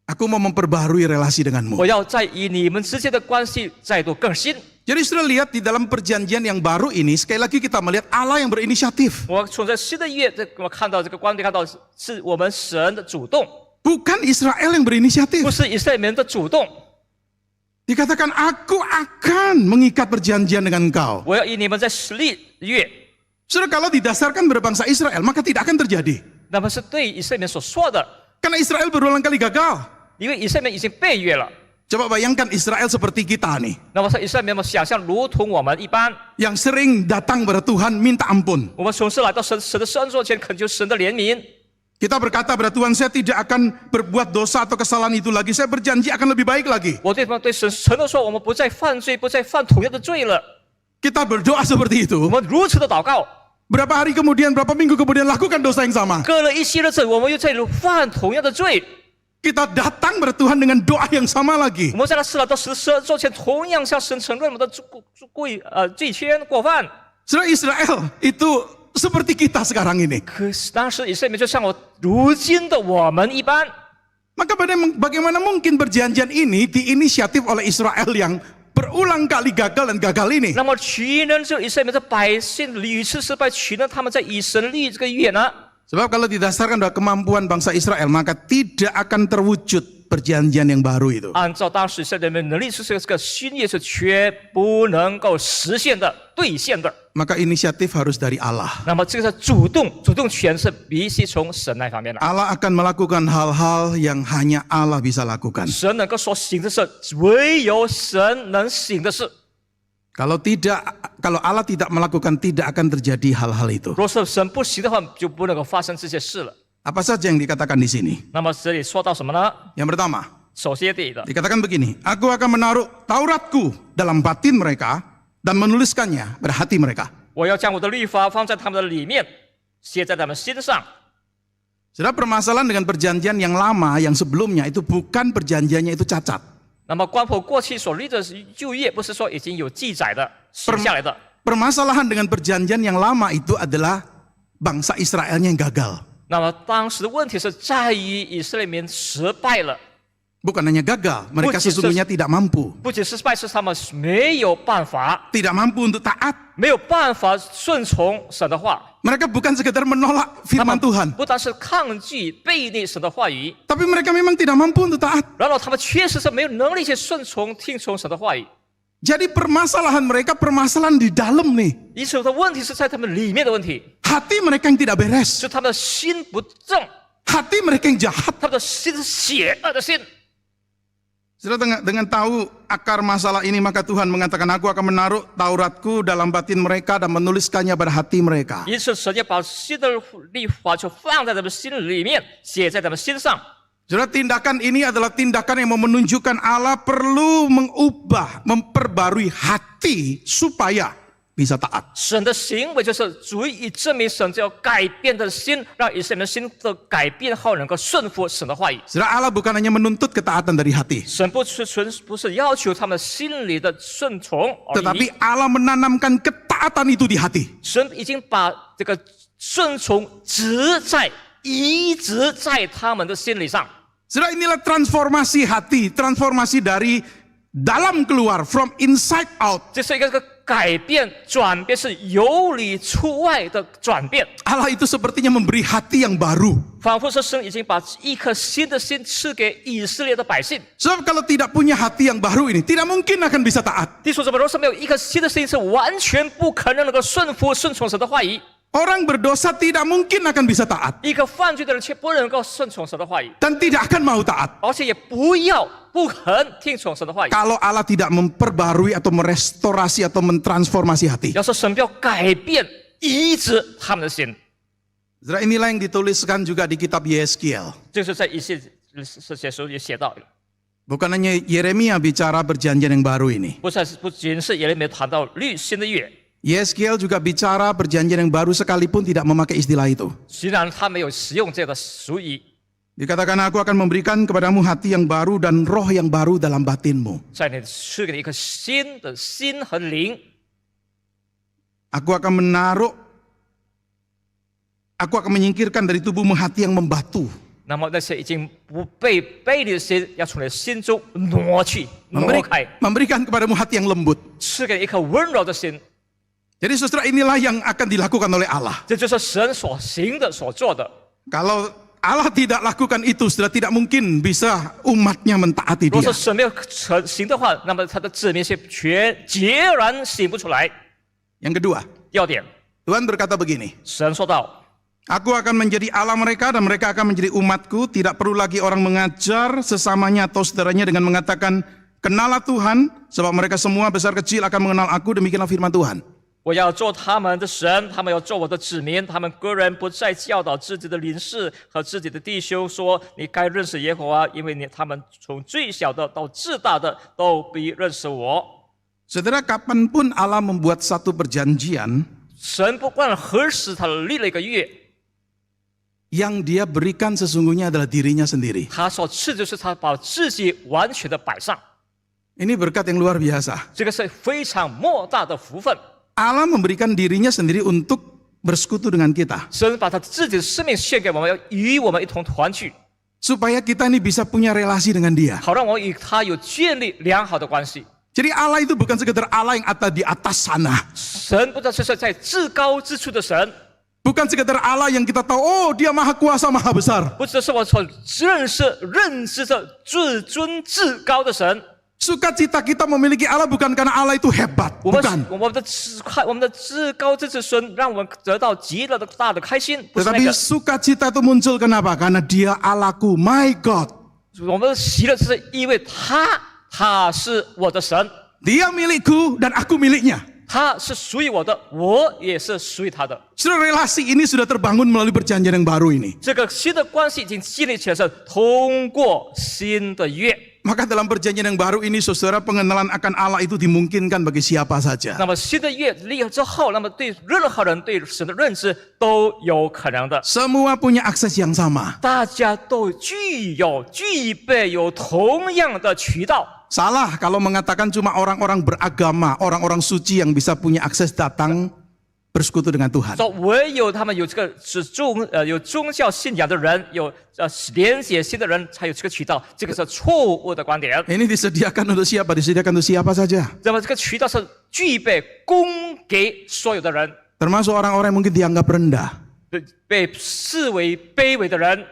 Aku mau memperbarui relasi denganmu. 我要再以你们之间的关系再度更新。 Jadi saudara lihat di dalam perjanjian yang baru ini, sekali lagi kita melihat Allah yang berinisiatif. 我从这新的约，我看到这个观点，看到是我们神的主动， Bukan Israel yang berinisiatif. 不是以色列人的主动。 Dikatakan aku akan mengikat perjanjian dengan engkau. 我要以你们在立约， Saudara, kalau didasarkan berbangsa Israel, maka tidak akan terjadi. 那么是对以色列人所说的， Karena Israel berulang kali gagal. 因为以色列人已经被约了。 Coba bayangkan Israel seperti kita nih, 那么以色列人想象如同我们一般， yang sering datang kepada Tuhan minta ampun. 我们总是来到神的圣座前恳求神的怜悯。 Kita berkata pada Tuhan, saya tidak akan berbuat dosa atau kesalahan itu lagi. Saya berjanji akan lebih baik lagi. 我对神承诺说，我们不再犯罪，不再犯同样的罪了。 Kita berdoa seperti 我 itu. 们如此的祷告， Berapa hari kemudian, berapa minggu kemudian lakukan dosa yang sama. 隔了一些日子，我们又再犯同样的罪。 Kita datang pada Tuhan dengan doa yang sama lagi. 我们在那是来到神座前，同样向神承认我们的罪愆过犯。 Saudara, Israel itu seperti kita sekarang ini. 可是当时以色列人就像如今的我们一般。 Maka bagaimana mungkin perjanjian ini diinisiatif oleh Israel yang berulang kali gagal dan gagal ini? 那么岂能就以色列人的百姓屡次失败，岂能他们在以神立这个约呢？ Sebab kalau didasarkan pada kemampuan bangsa Israel, maka tidak akan terwujud perjanjian yang baru itu. 按照当时以色列人能力，是这个新约是绝不能够实现的、兑现的。 Maka inisiatif harus dari Allah. 那么这个是主动权是必须从神那方面来。 Allah akan melakukan hal-hal yang hanya Allah bisa lakukan. 神能够所行的事，唯有神能行的事。 Kalau Allah tidak melakukan, tidak akan terjadi hal-hal itu. 若是神不行的话，就不能够发生这些事了。 Apa saja yang dikatakan di sini? 那么这里说到什么呢？ Yang pertama, 首先第一个， dikatakan begini, aku akan menaruh Tauratku dalam batin mereka dan menuliskannya pada hati mereka. 我要将我的律法放在他们的里面，写在他们心上。 Saudara, permasalahan dengan perjanjian yang lama, yang sebelumnya itu bukan perjanjiannya itu cacat. 那么关乎过去所立的旧约，不是说已经有记载的、写下来的。 Permasalahan dengan perjanjian yang lama itu adalah bangsa Israelnya yang gagal. 那么当时的问题是在于以色列民失败了， Bukan hanya gagal, mereka sesungguhnya tidak mampu. 不仅失败，是他们没有办法， Tidak mampu untuk taat. 没有办法顺从神的话。 Mereka bukan sekedar menolak 他 firman 们 Tuhan, 不单是抗拒背逆神的话语， tapi mereka memang tidak mampu untuk taat. 然后他们确实是没有能力去顺从、听从神的话语。 Jadi permasalahan mereka permasalahan di dalam nih. 因此的问题是在他们里面的问题， Hati mereka yang tidak beres. 是他们的心不正， Hati mereka yang jahat. 他们的心是邪恶的心。 Saudara, dengan tahu akar masalah ini, maka Tuhan mengatakan, aku akan menaruh Tauratku dalam batin mereka dan menuliskannya pada hati mereka. 因此，神要把新的律法就放在他们心里面，写在他们心上。 Saudara, tindakan ini adalah tindakan yang mau menunjukkan Allah perlu mengubah, memperbarui hati supaya bisa taat. 神的行为就是足以证明神要改变的心，让以色列人心的改变后能够顺服神的话语。 Saudara, Allah bukan hanya menuntut ketaatan dari hati, 神不是要求他们心里的顺从而已， tetapi Allah menanamkan ketaatan itu di hati. 神已经把这个顺从移植在他们的心理上。 Saudara, inilah transformasi hati, transformasi dari dalam keluar, from inside out. 这是一个改变、转变，是由里出外的转变。 Allah itu sepertinya memberi hati yang baru. 仿佛是神已经把一颗新的心赐给以色列的百姓。 Sebab kalau tidak punya hati yang baru ini, tidak mungkin akan bisa taat. 弟兄姊妹，若是没有一颗新的心，是完全不可能能够顺从神的话语。 Orang berdosa tidak mungkin akan bisa taat. 一个犯罪的人却不能够顺从神的话语， Dan tidak akan mau taat. 而且也不肯听从神的话语。 Kalau Allah tidak memperbarui atau merestorasi atau mentransformasi hati. 要说神要改变、医治他们的心， Saudara, inilah yang dituliskan juga di kitab Yeskiel. 就是在一些书也写到了， Bukan hanya Yeremia bicara perjanjian yang baru ini. 不仅是耶利米谈到新的约， Yeskiel juga bicara perjanjian yang baru sekalipun tidak memakai istilah itu. 虽然他没有使用这个俗语， Dikatakan, aku akan memberikan kepadamu hati yang baru dan roh yang baru dalam batinmu. 在你赐给你一颗新的心和灵。 Aku akan menyingkirkan dari tubuhmu hati yang membatu. 那么那些已经不被背离的心，要从你心中挪去、挪开， memberikan kepadamu hati yang lembut. 赐给你一颗温柔的心。 Jadi saudara, inilah yang akan dilakukan oleh Allah. 这就是神所行的、所做的。 Kalau Allah tidak lakukan itu, sudah tidak mungkin bisa umatnya mentaati 如果 dia. 说神没有成行的话，那么他的子民是截然行不出来。 Yang kedua, 第二点， Tuhan berkata begini, 神说道： Aku akan menjadi Allah mereka dan mereka akan menjadi umatku. Tidak perlu lagi orang mengajar sesamanya atau saudaranya dengan mengatakan, Kenalah Tuhan, sebab mereka semua besar kecil akan mengenal aku. Demikianlah firman Tuhan. 我要做他们的神，他们要做我的子民。他们个人不再教导自己的邻舍和自己的弟兄说：“你该认识耶和华，因为他们从最小的到至大的都必认识我。” Saudara, kapanpun Allah membuat satu perjanjian, 神不管何时他立了一个约， yang dia berikan sesungguhnya adalah dirinya sendiri. 他所赐就是他把自己完全的摆上， Ini berkat yang luar biasa. 这个是非常莫大的福分。 Allah memberikan dirinya sendiri untuk bersekutu dengan kita. 神把他自己的生命献给我们，要与我们一同团聚， Supaya kita ini bisa punya relasi dengan dia. 好让我们与他有建立良好的关系。 Jadi Allah itu bukan sekedar Allah yang ada di atas sana. 神不知道是在至高之处的神， Bukan sekedar Allah yang kita tahu, oh dia maha kuasa, maha besar. 不知道是我所认知着至尊至高的神。 Sukacita kita memiliki Allah bukan karena Allah itu hebat. 我 Bukan. 们的至高之神，让我们得到极乐的大的开心，不是那 Tetapi 个。 sukacita itu muncul kenapa? Karena dia Allahku, my God. 我们的喜乐是因为他是我的神， Dia milikku dan aku miliknya. 他是属于我的，我也是属于他的。 Saudara, relasi ini sudah terbangun melalui perjanjian yang baru ini. 这个新的关系已经建立起来，是通过新的约。 Maka dalam perjanjian yang baru ini, saudara, pengenalan akan Allah itu dimungkinkan bagi siapa saja. 那么新的约立了之后，那么对任何人对神的认知都有可能的。 Semua punya akses yang sama. 大家都具备有同样的渠道。 Salah kalau mengatakan cuma orang-orang beragama, orang-orang suci yang bisa punya akses datang bersekutu dengan Tuhan. 说唯有他们有这个有宗教信仰的人，有连结心的人，才有这个渠道。这个是错误的观点。 Ini disediakan untuk siapa? Disediakan untuk siapa saja. 那么这个渠道是具备供给所有的人， Termasuk orang-orang yang mungkin dianggap rendah. 被视为卑微的人，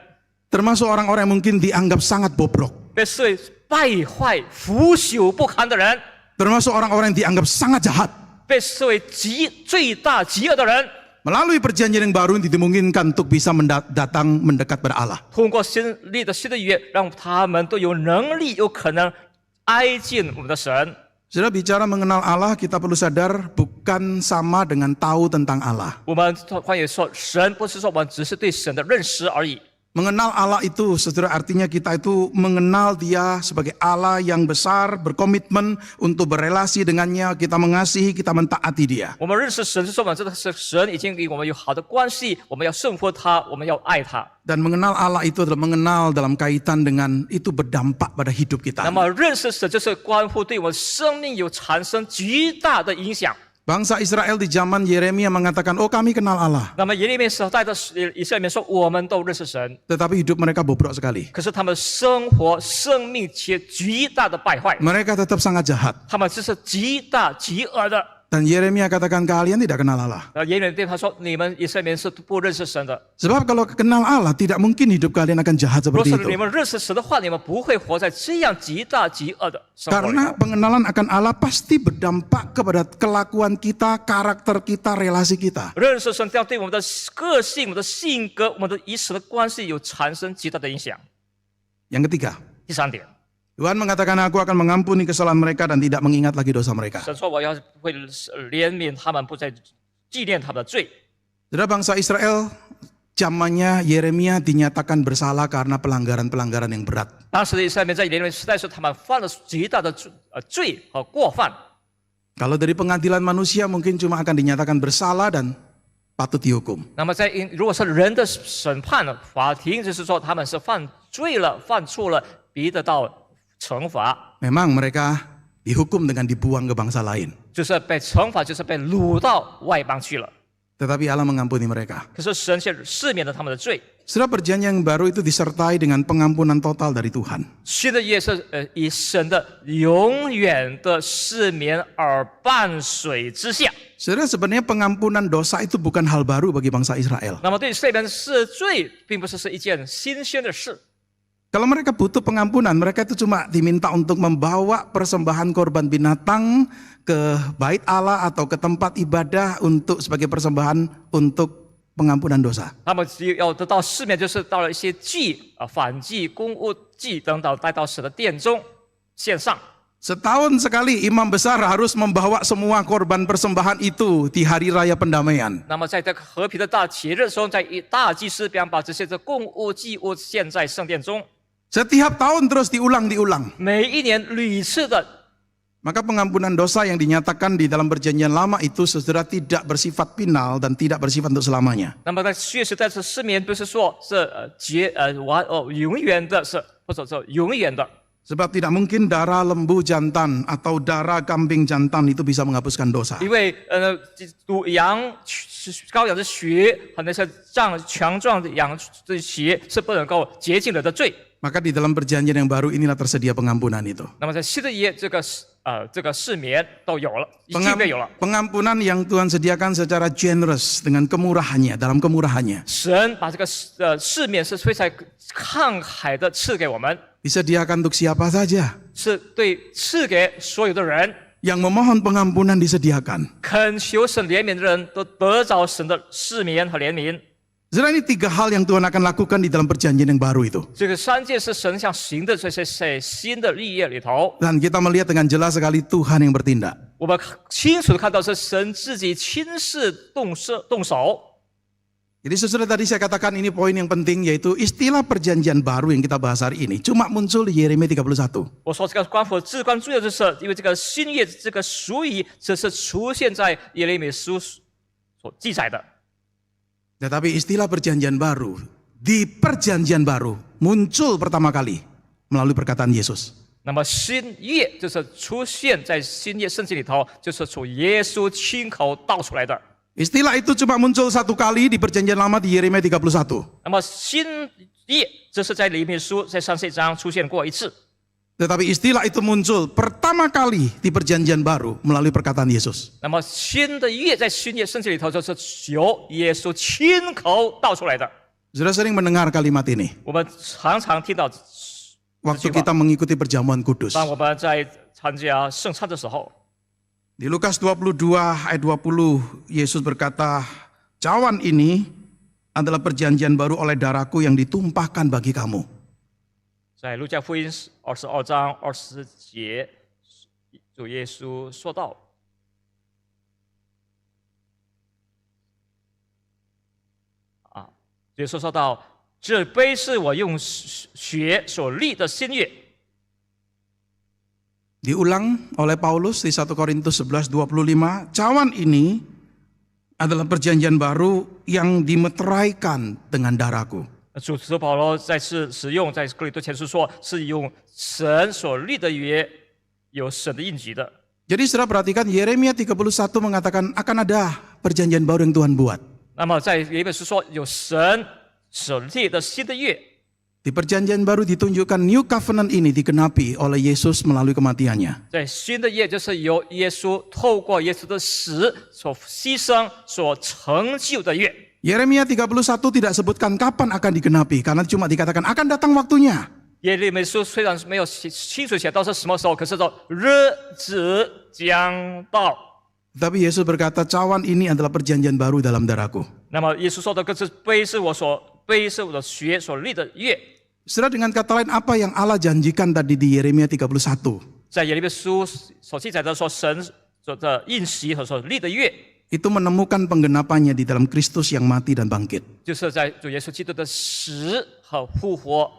Termasuk orang-orang yang mungkin dianggap sangat bobrok. 被视为败坏、腐朽不堪的人， Termasuk orang-orang yang dianggap sangat jahat. 被视为罪大极恶的人。 Melalui perjanjian yang baru ini dimungkinkan untuk bisa datang mendekat pada Allah. 通过立的新的约，让他们都有能力、有可能挨近我们的神。 Saudara, bicara mengenal Allah, kita perlu sadar bukan sama dengan tahu tentang Allah. 我们关于说神，不是说我们只是对神的认识而已。 Mengenal Allah itu, saudara, artinya kita itu mengenal Dia sebagai Allah yang besar, berkomitmen untuk berelasi dengannya, kita mengasihi, kita mentaati Dia. 我们认识神是说，我们知道是神已经与我们有好的关系，我们要顺服他，我们要爱他。 Dan mengenal Allah itu adalah mengenal dalam kaitan dengan itu berdampak pada hidup kita. 那么认识神就是关乎对我们生命有产生极大的影响。 Bangsa Israel di zaman Yeremia mengatakan, oh kami kenal Allah. 那么耶利米时代的以色列人说，我们都认识神， Tetapi hidup mereka bobrok sekali. 可是他们生活生命却极大的败坏， Mereka tetap sangat jahat. 他们这是极大极恶的。 Dan Yeremia katakan, kalian tidak kenal Allah. 耶利米对他说：“你们以色列人是不认识神的。 Sebab kalau kenal Allah, tidak mungkin hidup kalian akan jahat 如果 seperti 是你 itu. 们认识神的话，你们不会活在这样极大极恶的生活里。 Karena pengenalan akan Allah pasti berdampak kepada kelakuan kita, karakter kita, relasi kita. 认识神，这样对我们的个性、我们的性格、我们的与神的关系有产生极大的影响。 Yang ketiga, 第三点， Tuhan mengatakan aku akan mengampuni kesalahan mereka dan tidak mengingat lagi dosa mereka. 神说我要会怜悯他们，不再纪念他们的罪。 Saudara, bangsa Israel zamannya Yeremia dinyatakan bersalah karena pelanggaran-pelanggaran yang berat. 当时的以色列人在耶利米时代时，他们犯了极大的罪和过犯。 Kalau dari pengadilan manusia mungkin cuma akan dinyatakan bersalah dan patut dihukum. 那么如果是人的审判呢，法庭就是说他们是犯罪了、犯错了，逼得到惩罚。 Memang mereka dihukum dengan dibuang ke bangsa lain. 就是被惩罚，就是被掳到外邦去了。 Tetapi Allah mengampuni mereka. 可是神却赦免了他们的罪。Saudara, perjanjian yang baru itu disertai dengan pengampunan total dari Tuhan. 新的约是以神的永远的赦免而伴随之下。 Saudara, sebenarnya pengampunan dosa itu bukan hal baru bagi bangsa Israel. 那么对以色列人赦罪，并不是一件新鲜的事。 Kalau mereka butuh pengampunan, mereka itu cuma diminta untuk membawa persembahan korban binatang ke bait Allah atau ke tempat ibadah untuk sebagai persembahan untuk pengampunan dosa. 他们只要得到赦免，就是到了一些祭反祭、公物祭等等，带到神的殿中献上。 Setahun sekali imam besar harus membawa semua korban persembahan itu di hari raya pendamaian. 那么在这个和平的大节日的时候，在大祭司便把这些供物祭物献在圣殿中， Setiap tahun terus diulang-diulang. 每一年屡次的。 Maka pengampunan dosa yang dinyatakan di dalam perjanjian lama itu saudara tidak bersifat final dan tidak bersifat untuk selamanya. 那么在确实，但是赦免不是说是永远的，是或者说永远的。 Sebab tidak mungkin darah lembu jantan atau darah kambing jantan itu bisa menghapuskan dosa. 因为羊羔羊的血和那些强壮的羊的血是不能够洁净了的罪。 Maka di dalam perjanjian yang baru inilah tersedia pengampunan itu. 那么在新的约，这个赦免都有了，已经没有了。 Pengampunan yang Tuhan sediakan secara generous dengan kemurahannya, dalam kemurahannya. 神把这个赦免是非常慷慨的赐给我们， Disediakan untuk siapa saja. 是对赐给所有的人。 Yang memohon pengampunan disediakan. 恳求神怜悯的人都得着神的赦免和怜悯。 Saudara, ini 3 hal yang Tuhan akan lakukan di dalam perjanjian yang baru itu. 这个3件是神想行的，这些在新的律约里头， Dan kita melihat dengan jelas sekali Tuhan yang bertindak. 我们清楚的看到是神自己亲自动手。 Jadi saudara, tadi saya katakan ini poin yang penting, yaitu istilah perjanjian baru yang kita bahas hari ini cuma muncul di Yeremia 31. 我说这个关乎至关重要的是，因为这个新约这个俗语只是出现在耶利米书所记载的。 Tetapi istilah perjanjian baru di perjanjian baru muncul pertama kali melalui perkataan Yesus. 那么新约就是出现在新约圣经里头，就是从耶稣亲口道出来的。 Istilah itu cuma muncul 1 kali di perjanjian lama di Yeremia 31. 那么新约这是在耶利米书在31章出现过一次。 Tetapi istilah itu muncul pertama kali di perjanjian baru melalui perkataan Yesus. 那么新的约在新约圣经里头就是由耶稣亲口道出来的。 Saudara sering mendengar kalimat ini 我们常常听到， waktu kita mengikuti perjamuan kudus. 当我们在参加圣餐的时候， Di Lukas 22 ayat 20, Yesus berkata, cawan ini adalah perjanjian baru oleh darahku yang ditumpahkan bagi kamu. 在路加福音22章20节，主耶稣说道：“耶稣说道，这杯是我用血所立的新约。” Diulang oleh Paulus di 1 Korintus 11:25, cawan ini adalah perjanjian baru yang dimeteraikan dengan darahku. 主使徒保罗再次使用在哥林多前书说，是用神所立的约，有神的印记的。 Jadi saudara perhatikan Yeremia 31 mengatakan akan ada perjanjian baru yang Tuhan buat. 那么在耶利米书说，有神所立的新的约。 Di perjanjian baru ditunjukkan New Covenant ini digenapi oleh Yesus melalui kematiannya. 在新的约就是由耶稣透过耶稣的死所牺牲所成就的约。 Yeremia 31 tidak sebutkan kapan akan digenapi karena cuma dikatakan akan datang waktunya. 耶利米书虽然没有清楚写到是什么时候，可是说日子将到。 Tapi Yesus berkata cawan ini adalah perjanjian baru dalam darahku. 那么耶稣说的这杯是我的血所立的约。 Saudara, dengan kata lain apa yang Allah janjikan tadi di Yeremia 31? 在耶利米书所记载的说神所的应许和所立的约， Itu menemukan penggenapannya di dalam Kristus yang mati dan bangkit. 就是在主耶稣基督的死和复活。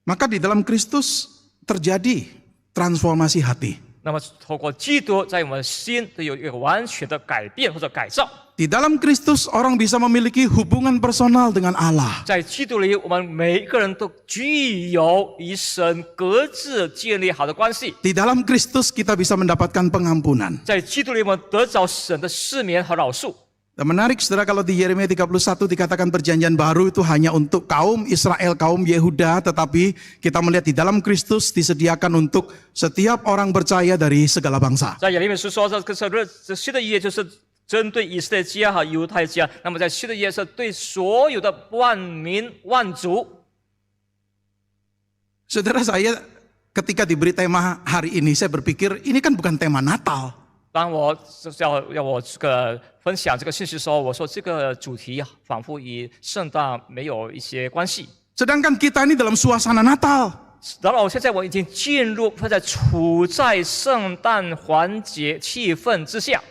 Maka di dalam Kristus terjadi transformasi hati. 那么透过基督，在我们心都有一个完全的改变或者改造。 Di dalam Kristus orang bisa memiliki hubungan personal dengan Allah. 在基督里，我们每一个人都具有与神各自建立好的关系。 Di dalam Kristus kita bisa mendapatkan pengampunan. 在基督里，我们得着神的赦免和饶恕。Dan menarik saudara, kalau di Yeremia 31 dikatakan perjanjian baru itu hanya untuk kaum Israel, kaum Yehuda, tetapi kita melihat di dalam Kristus disediakan untuk setiap orang percaya dari segala bangsa. 在耶利米书说，这新的约就是针对以色列家和犹太家，那么在新的约是对所有的万民万族。 Saudara, saya ketika diberi tema hari ini, saya berpikir ini kan bukan tema Natal. 当我要我这个分享这个信息的时候，我说这个主题仿佛与圣诞没有一些关系。 Sedangkan kita ini dalam suasana Natal. 然后现在我已经进入或者处在圣诞环节气氛之下。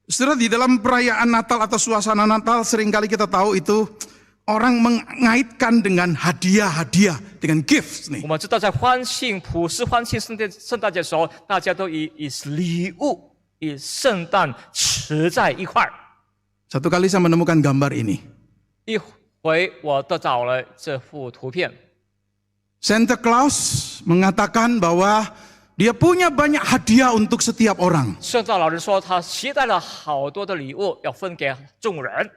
Saudara, di dalam perayaan Natal atau suasana Natal seringkali kita tahu itu orang mengaitkan dengan hadiah-hadiah, dengan gifts 我 nih. 们知道，在普世欢庆圣诞节的时候，大家都以礼物、以圣诞持在一块儿。 Satu kali saya menemukan gambar ini. 一回我得到了这幅图片， Santa Claus mengatakan bahwa dia punya banyak hadiah untuk setiap orang. 圣诞老人说他携带了好多的礼物要分给众人。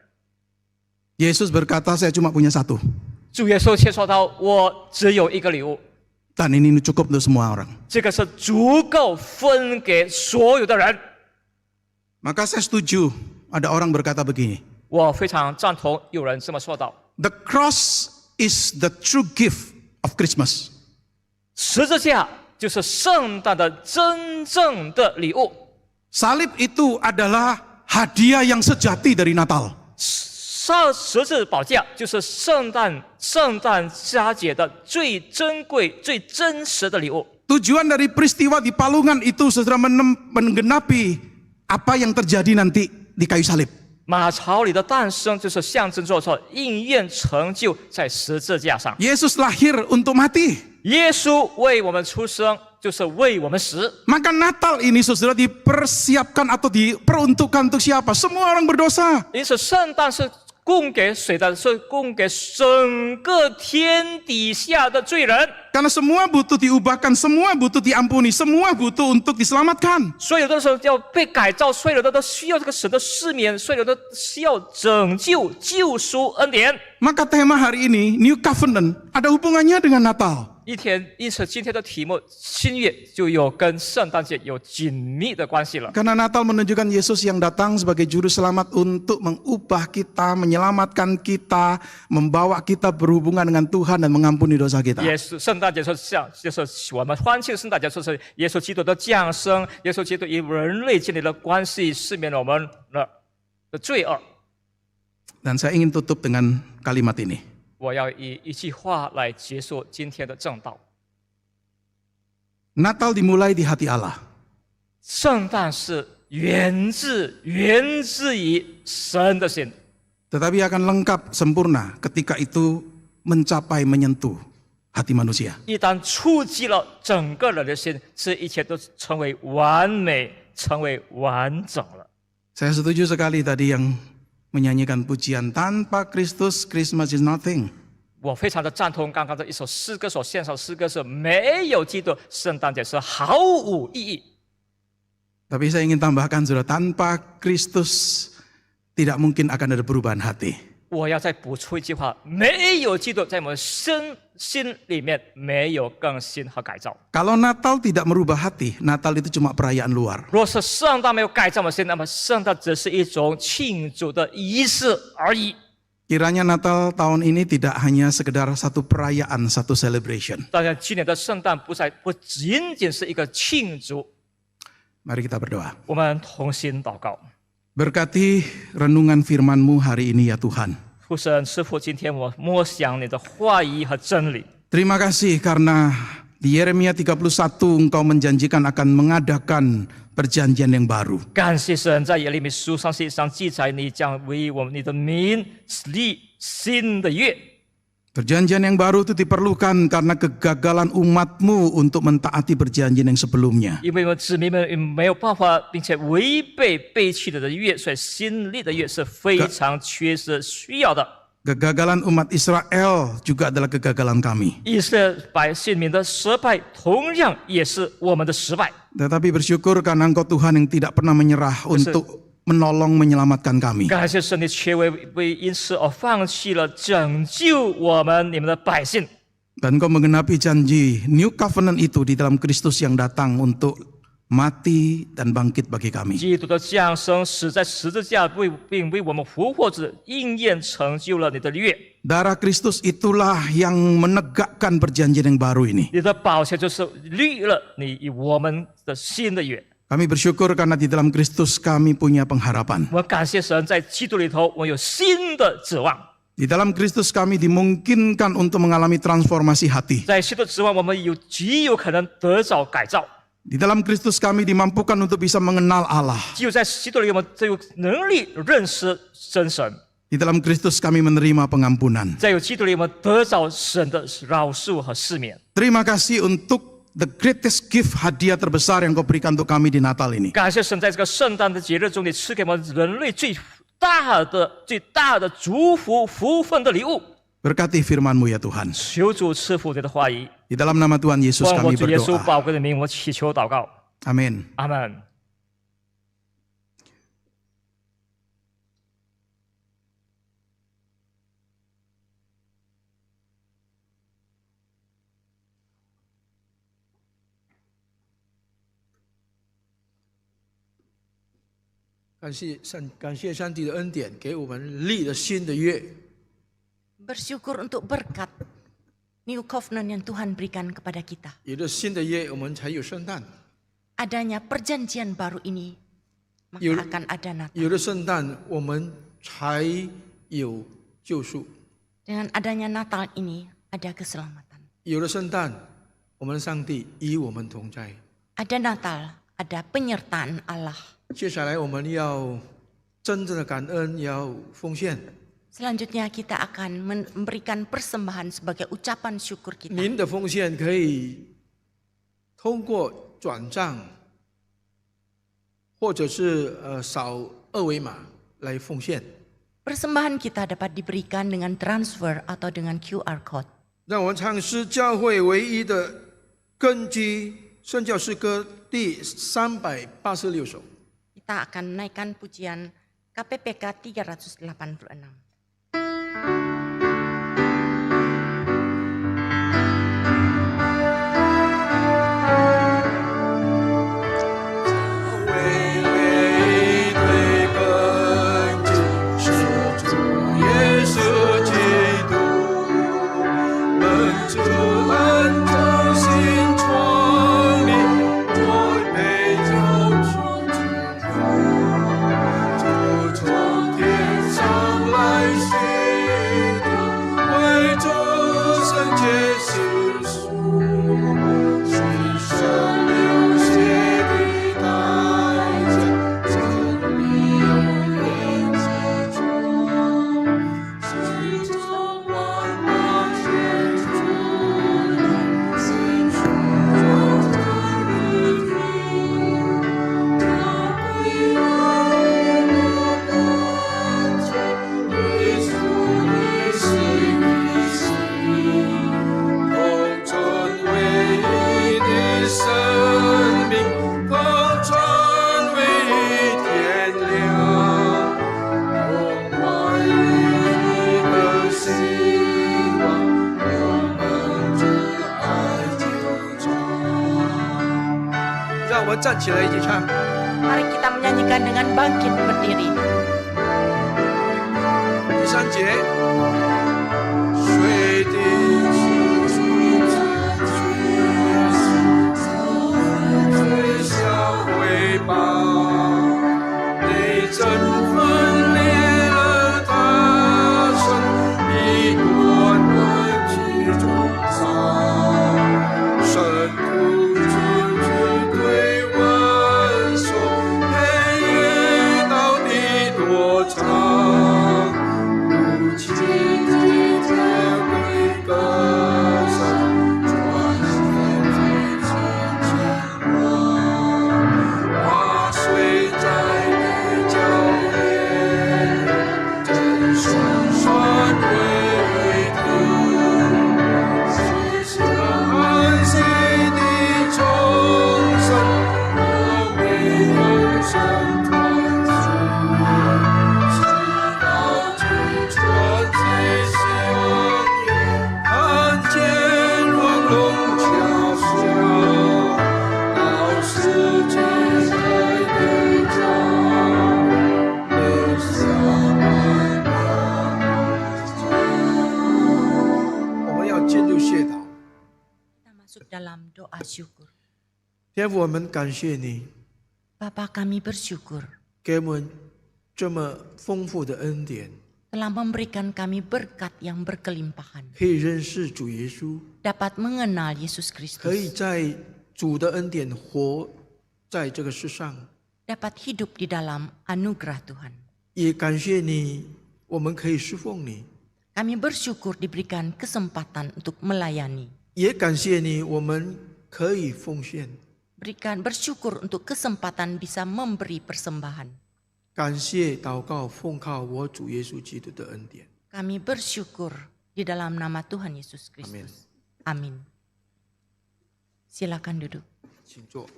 Yesus berkata, saya cuma punya satu. 主耶稣却说到：“我只有一个礼物， Dan ini cukup untuk semua orang. 这个是足够分给所有的人。” Maka saya setuju, ada orang berkata begini. 我非常赞同有人这么说道： The cross is the true gift of Christmas. 十字架就是圣诞的真正的礼物。 Salib itu adalah hadiah yang sejati dari Natal. 十字宝架就是圣诞佳节的最珍贵、最真实的礼物。 Tujuan dari peristiwa di Palungan itu saudara menggenapi apa yang terjadi nanti di kayu salib. 马槽里的诞生就是象征着说应验成就在十字架上。 Yesus lahir untuk mati. 耶稣为我们出生，就是为我们死。 Maka Natal ini saudara dipersiapkan atau diperuntukkan untuk siapa? Semua orang berdosa. 因此，圣诞是供给谁的？是供给整个天底下的罪人。 Karena semua butuh diubahkan, semua butuh diampuni, semua butuh untuk diselamatkan. 所有的时候要被改造，所有的都需要这个神的赦免，所有的都需要拯救、救赎、恩典。 Maka tema hari ini, New Covenant, ada hubungannya dengan Natal. 因此今天的题目新约就有跟圣诞节有紧密的关系了。 Karena Natal menunjukkan Yesus yang datang sebagai juru selamat untuk mengubah kita, menyelamatkan kita, membawa kita berhubungan dengan Tuhan dan mengampuni dosa kita. 圣诞节就是我们欢庆圣诞节，就是耶稣基督的降生，耶稣基督与人类建立了关系，赦免了我们的罪恶。 Dan saya ingin tutup dengan kalimat ini. 我要以一句话来结束今天的正道。 Natal dimulai di hati Allah. 圣诞是源自于神的心， Tetapi akan lengkap sempurna ketika itu menyentuh hati manusia. 一旦触及了整个人的心，这一切都成为完美，成为完整了。 Saya setuju sekali tadi yang menyanyikan pujian, tanpa Kristus, Christmas is nothing. 我非常的赞同刚刚的一首诗歌所献上的诗歌是没有基督，圣诞节是毫无意义。 Tapi saya ingin tambahkan, saudara, tanpa Kristus tidak mungkin akan ada perubahan hati. 我要再补充一句话：没有基督，在我们心里面没有更新和改造。 Kalau Natal tidak merubah hati, Natal itu cuma perayaan luar. 若是圣诞没有改造我们心，那么圣诞只是一种庆祝的仪式而已。 Kiranya Natal tahun ini tidak hanya sekedar satu perayaan, satu celebration. 当然，今年的圣诞不仅仅是一个庆祝。 Mari kita berdoa. 我们同心祷告， Berkati renungan firman-Mu hari ini ya Tuhan. 父神师父，今天我默想你的话语和真理。 Terima kasih karena di Yeremia 31 Engkau menjanjikan akan mengadakan perjanjian yang baru. 感谢神，在耶利米书上上记载，你将为我们你的民立新的约。 Perjanjian yang baru itu diperlukan karena kegagalan umat-Mu untuk mentaati perjanjian yang sebelumnya. 因为我们子民们没有办法，并且违背背弃了的约，所以新立的约是非常缺失需要的。 Kegagalan umat Israel juga adalah kegagalan kami. 以色列百姓民的失败，同样也是我们的失败。 Tetapi bersyukur karena Engkau Tuhan yang tidak pernah menyerah untuk menolong menyelamatkan kami. 感谢神，你却为因此而放弃了拯救我们你们的百姓。 Dan Engkau menggenapi janji New Covenant itu di dalam Kristus yang datang untuk mati dan bangkit bagi kami. 基督的降生，死在十字架并为我们复活之应验成就了你的约。 Darah Kristus itulah yang menegakkan perjanjian yang baru ini. 你的宝血就是立了你与我们的新的约。 Kami bersyukur karena di dalam Kristus kami punya pengharapan. 我们感谢神，在基督里头，我们有新的指望。 Di dalam Kristus kami dimungkinkan untuk mengalami transformasi hati. 在新的指望，我们极有可能得着改造。 Di dalam Kristus kami dimampukan untuk bisa mengenal Allah. 只有在基督里，我们才有能力认识真神。 Di dalam Kristus kami menerima pengampunan. 在有基督里，我们得着神的饶恕和赦免。 Terima kasih untuk the greatest gift hadiah terbesar yang Kau berikan untuk kami di Natal ini. 感谢神，在这个圣诞的节日中，你赐给我们人类最大的祝福福分的礼物。 Berkati firman-Mu ya Tuhan. 求主赐福你的话语。 Di dalam nama Tuhan Yesus 奉我 kami 主耶稣 berdoa. 宝贵的名，我祈求祷告。 Amin. 阿门。 感谢上帝的恩典，给我们立了新的约。 Bersyukur untuk berkat New Covenant yang Tuhan berikan kepada kita. 有了新的约，我们才有圣诞； Adanya perjanjian baru ini, maka Yul- akan ada Natal. 有了圣诞，我们才有救赎； Dengan adanya Natal ini, ada keselamatan. 有了圣诞，我们上帝与我们同在。 Ada Natal, ada penyertaan Allah. 接下来我们要真正的感恩，要奉献。 Selanjutnya kita akan memberikan persembahan sebagai ucapan syukur kita. 您的奉献可以通过转账，或者是扫二维码来奉献。 Persembahan kita dapat diberikan dengan transfer atau dengan QR code. 让我们唱诗教会唯一的根基圣教诗歌第386首。 Kita akan menaikkan pujian KPPK 386.们站起来一起唱。 Mari kita menyanyikan dengan bangkit berdiri. 第3节，水滴水小尾巴，你真分裂了大声，一段的其中上，神父君君对问说，黑夜到底多长？无情的天归根。天父，我们感谢你， Bapa kami bersyukur 给我们这么丰富的恩典， telah memberikan kami berkat yang berkelimpahan. 可以认识主耶稣， Dapat mengenal Yesus 可以 Kristus. 在主的恩典活在这个世上。 Dapat hidup di dalam anugerah Tuhan. 也感谢你，我们可以侍奉你； Kami bersyukur diberikan kesempatan untuk melayani. 也感谢你，我们可以奉献。 Bersyukur untuk kesempatan bisa memberi persembahan. 感谢祷告，奉靠我主耶稣基督的恩典。 Kami bersyukur di dalam nama Tuhan Yesus Kristus. Amin. Silakan duduk. 请坐。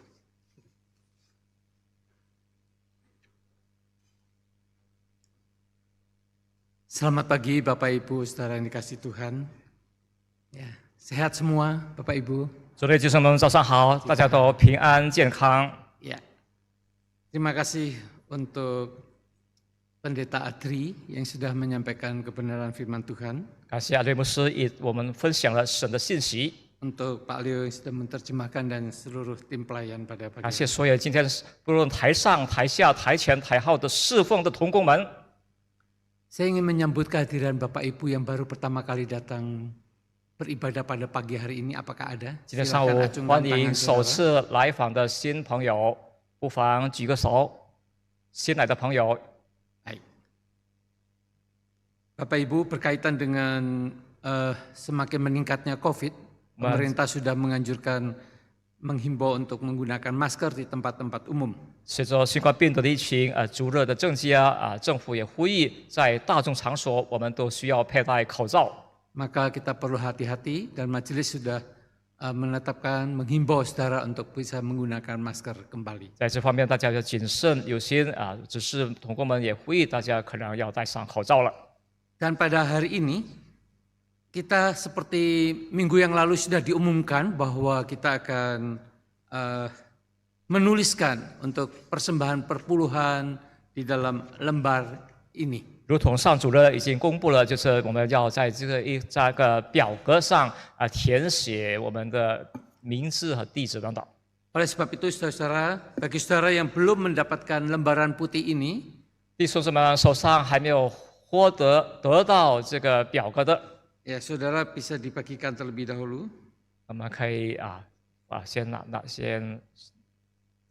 Selamat pagi Bapak Ibu, saudara yang dikasih Tuhan. Ya, sehat semua Bapak Ibu. 主内弟兄们，早上好，大家都平安健康。 Ya, terima kasih untuk Pendeta Adri yang sudah menyampaikan kebenaran firman Tuhan. 感谢阿瑞牧师与我们分享了神的信息。 Untuk Pak Leo yang sudah menerjemahkan dan seluruh tim pelayan pada pagi 感谢 hari. 所有今天不论台上、台下、台前、台后的侍奉的同工们。 Saya ingin menyambut kehadiran Bapak Ibu yang baru pertama kali datang beribadah pada pagi hari ini. Apakah ada? 今天上午 Silakan acungkan 欢 tangan 迎首 saudara. 次来访的新朋友，不妨举个手。新来的朋友， Baik. Bapak Ibu, berkaitan dengan semakin meningkatnya COVID, pemerintah sudah menganjurkan menghimbau untuk menggunakan masker di tempat-tempat umum. 随着新冠病毒的疫情逐热的增加政府也呼吁在大众场所我们都需要佩戴口罩。 Maka kita perlu hati-hati dan majelis sudah menetapkan menghimbau saudara untuk bisa menggunakan masker kembali. 在这方面大家要谨慎有心只是同工们也呼吁大家可能要戴上口罩了。 Dan pada hari ini kita seperti minggu yang lalu sudah diumumkan bahwa kita akan menuliskan untuk persembahan perpuluhan di dalam lembar ini. 如同上主任已经公布了，就是我们要在这个表格上填写我们的名字和地址等等。 Oleh sebab itu saudara-saudara, bagi saudara yang belum mendapatkan lembaran putih ini, 弟兄姊妹手上还没有得到这个表格的， ya saudara bisa dibagikan terlebih dahulu. 我们可以先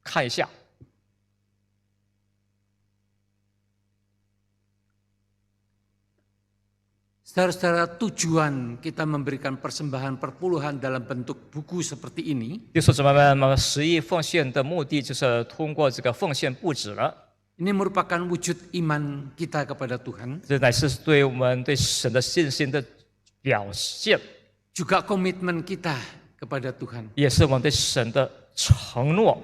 看一下。 Saudara-saudara, tujuan kita memberikan persembahan perpuluhan dalam bentuk buku seperti ini, 弟兄姊妹们，我们十亿奉献的目的就是通过这个奉献布置了， ini merupakan wujud iman kita kepada Tuhan, 这乃是对我们对神的信心的表现， juga komitmen kita kepada Tuhan. 也是我们对神的承诺。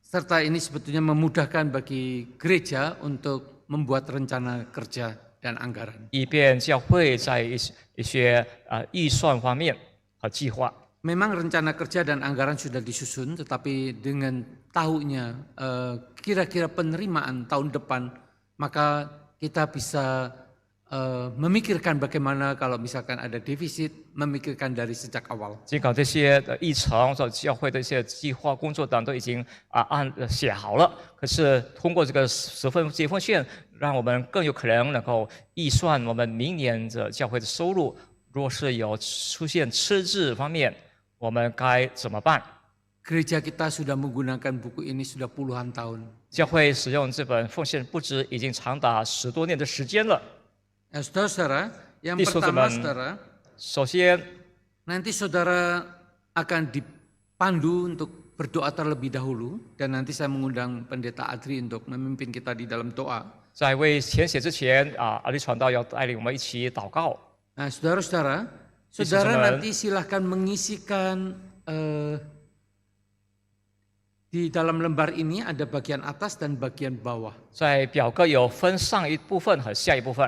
Serta ini sebetulnya memudahkan bagi gereja untuk membuat rencana kerja dan anggaran. 以便教会在一些预算方面和计划。 Memang rencana kerja dan anggaran sudah disusun, tetapi dengan tahunya kira-kira penerimaan tahun depan, maka kita bisa memikirkan bagaimana kalau misalkan ada defisit, memikirkan dari sejak awal. 尽管这些议程或者教会的一些计划工作等都已经写好了，可是通过这个10份接奉献，让我们更有可能能够预算我们明年的教会的收入。若是有出现赤字方面，我们该怎么办？ Gereja kita sudah menggunakan buku ini sudah puluhan tahun. 教会使用这本奉献布置已经长达10多年的时间了。 Nah, saudara-saudara, yang Di pertama Sultan. saudara, 首先， nanti saudara akan dipandu untuk berdoa terlebih dahulu, dan nanti saya mengundang Pendeta Adri untuk memimpin kita di dalam doa. 在为填写之前阿里传道要带领我们一起祷告。 Nah, saudara-saudara, Di saudara Sultan. nanti silahkan mengisikan di dalam lembar ini ada bagian atas dan bagian bawah. 在表格有分上一部分和下一部分，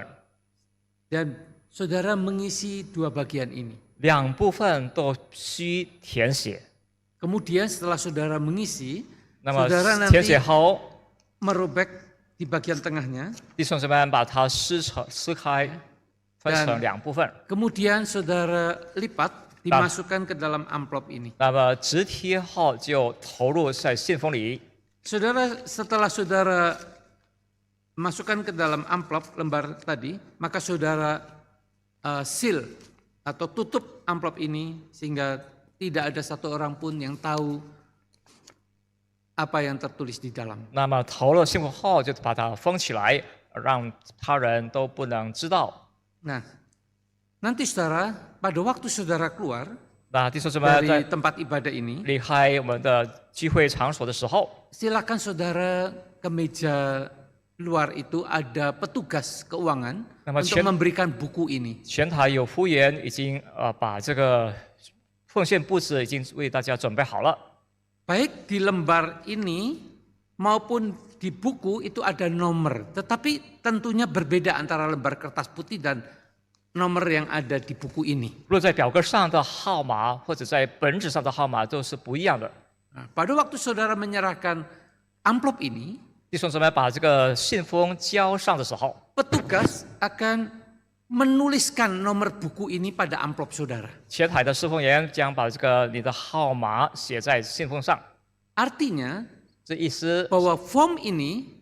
Dan saudara mengisi dua bagian ini. 两部分都需填写。 Kemudian setelah saudara mengisi, 那么 saudara 填写 nanti 后， merobek di bagian tengahnya. 弟兄姊妹把它撕开，分成两部分， Kemudian saudara lipat dimasukkan ke dalam amplop ini. 那么直贴号就投入在信封里。 Saudara, setelah saudara masukkan ke dalam amplop lembar tadi, maka saudara seal atau tutup amplop ini sehingga tidak ada satu orang pun yang tahu apa yang tertulis di dalam. 那么投了信封号就把它封起来，让他人都不能知道。 Nah, nanti saudara, pada waktu saudara keluar 那弟兄姊妹在 dari tempat ibadah ini, 离开我们的聚会场所的时候， silakan saudara ke meja luar itu ada petugas keuangan Nama untuk Chen- memberikan buku ini. 前台有服务员已经把这个奉献布置已经为大家准备好了。 Baik di lembar ini maupun di buku itu ada nomor, tetapi tentunya berbeda antara lembar kertas putih dan nomor yang ada di buku ini. 如果在表格上的号码或者在本纸上的号码都是不一样的。 Nah, pada waktu saudara menyerahkan amplop ini, 弟兄姊妹把这个信封交上的时候， petugas akan menuliskan nomor buku ini pada amplop saudara. 前台的侍奉员将把这个你的号码写在信封上。 Artinya 这意思 bahwa form ini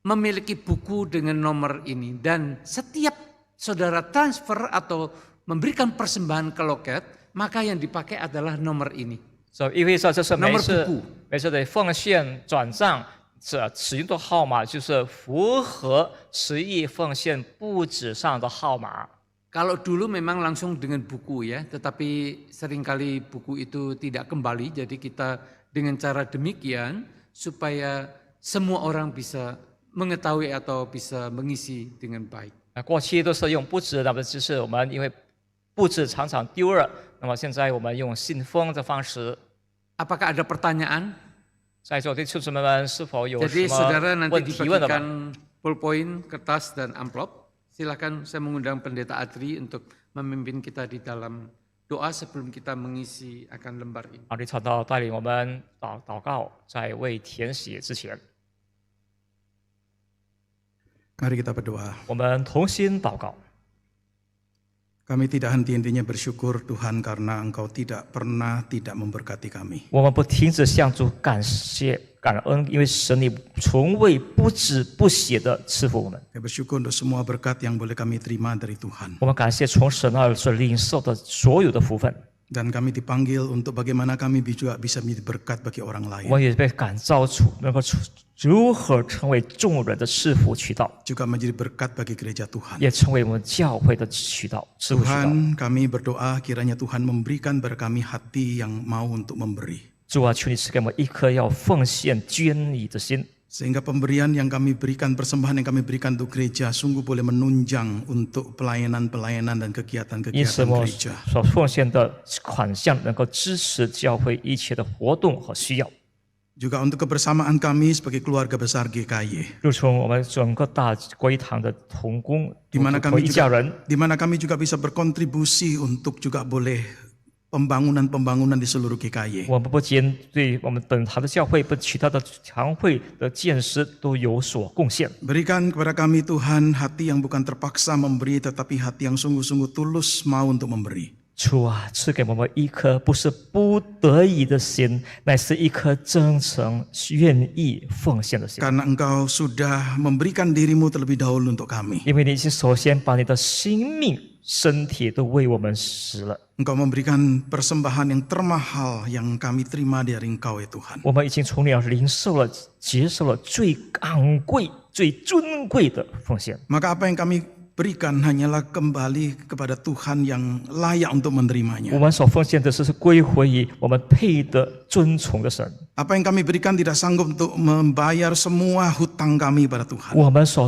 memiliki buku dengan nomor ini dan setiap saudara transfer atau memberikan persembahan ke loket, maka yang dipakai adalah nomor ini. 所以意味着这是每 Nomor 次 buku 每次的奉献转账使用的号码就是符合十亿奉献布纸上的号码。 Kalau dulu memang langsung dengan buku ya, tetapi seringkali buku itu tidak kembali, jadi kita dengan cara demikian supaya semua orang bisa mengetahui atau bisa mengisi dengan baik. 过期都是用布纸，那么就是我们因为布纸常常丢了，那么现在我们用信封的方式。 Apakah ada pertanyaan? 在座的弟兄姊妹们是否有 Jadi 什 saudara 么 nanti 问题问的吗？ dibagikan pulpoin, kertas dan amplop. Silakan saya mengundang Pendeta Adri untuk memimpin kita di dalam doa sebelum kita mengisi akan lembar ini. 阿里传道带领我们祷告，在为填写之前， Mari kita berdoa. 我们同心祷告。 Kami tidak henti-hentinya bersyukur Tuhan karena Engkau tidak pernah tidak memberkati kami. 我们不停止向主感谢感恩，因为神你从未不止不歇的赐福我们。 Kami bersyukur untuk semua berkat yang boleh kami terima dari Tuhan. 我们感谢从神那儿所领受的所有的福分。 Dan kami dipanggil untuk bagaimana kami juga bisa menjadi berkat bagi orang 我 lain. 们也被感召出能够如何成为众人的赐福渠道， Juga menjadi berkat bagi gereja Tuhan. 也成为我们教会的渠道，赐福渠道。 Tuhan, kami berdoa kiranya Tuhan memberikan pada kami hati yang mau untuk memberi. 主啊，求你赐给我们一颗要奉献捐礼的心， Sehingga pemberian yang kami berikan, persembahan yang kami berikan untuk gereja sungguh boleh menunjang untuk pelayanan-pelayanan dan 因此 kegiatan-kegiatan 我 gereja. 所奉献的款项能够支持教会一切的活动和需要， Juga untuk kebersamaan kami sebagai keluarga besar GKY. 如从我们整个大归堂的同工 Di mana 和 kami 一家 juga, 人， di mana kami juga bisa berkontribusi untuk juga boleh pembangunan-pembangunan di seluruh GKY. 我们不仅对我们本堂的教会，不其他的堂会的建设都有所贡献。 Berikan kepada kami Tuhan hati yang bukan terpaksa memberi, tetapi hati yang sungguh-sungguh tulus mau untuk memberi. 主啊，赐给我们一颗不是不得已的心，乃是一颗真诚愿意奉献的心。 Karena Engkau sudah memberikan dirimu terlebih dahulu untuk kami. 因为你已经首先把你的生命、身体都为我们死了， Engkau memberikan persembahan yang termahal yang kami terima dari Engkau ya Tuhan. 我们已经从你而领受了、接受了最昂贵、最尊贵的奉献。 Maka apa yang kami berikan hanyalah kembali kepada Tuhan yang layak untuk 我 menerimanya. 们所奉献的是归回于我们配得尊崇的神。 Apa yang kami berikan tidak sanggup untuk membayar semua hutang kami pada Tuhan. 我们所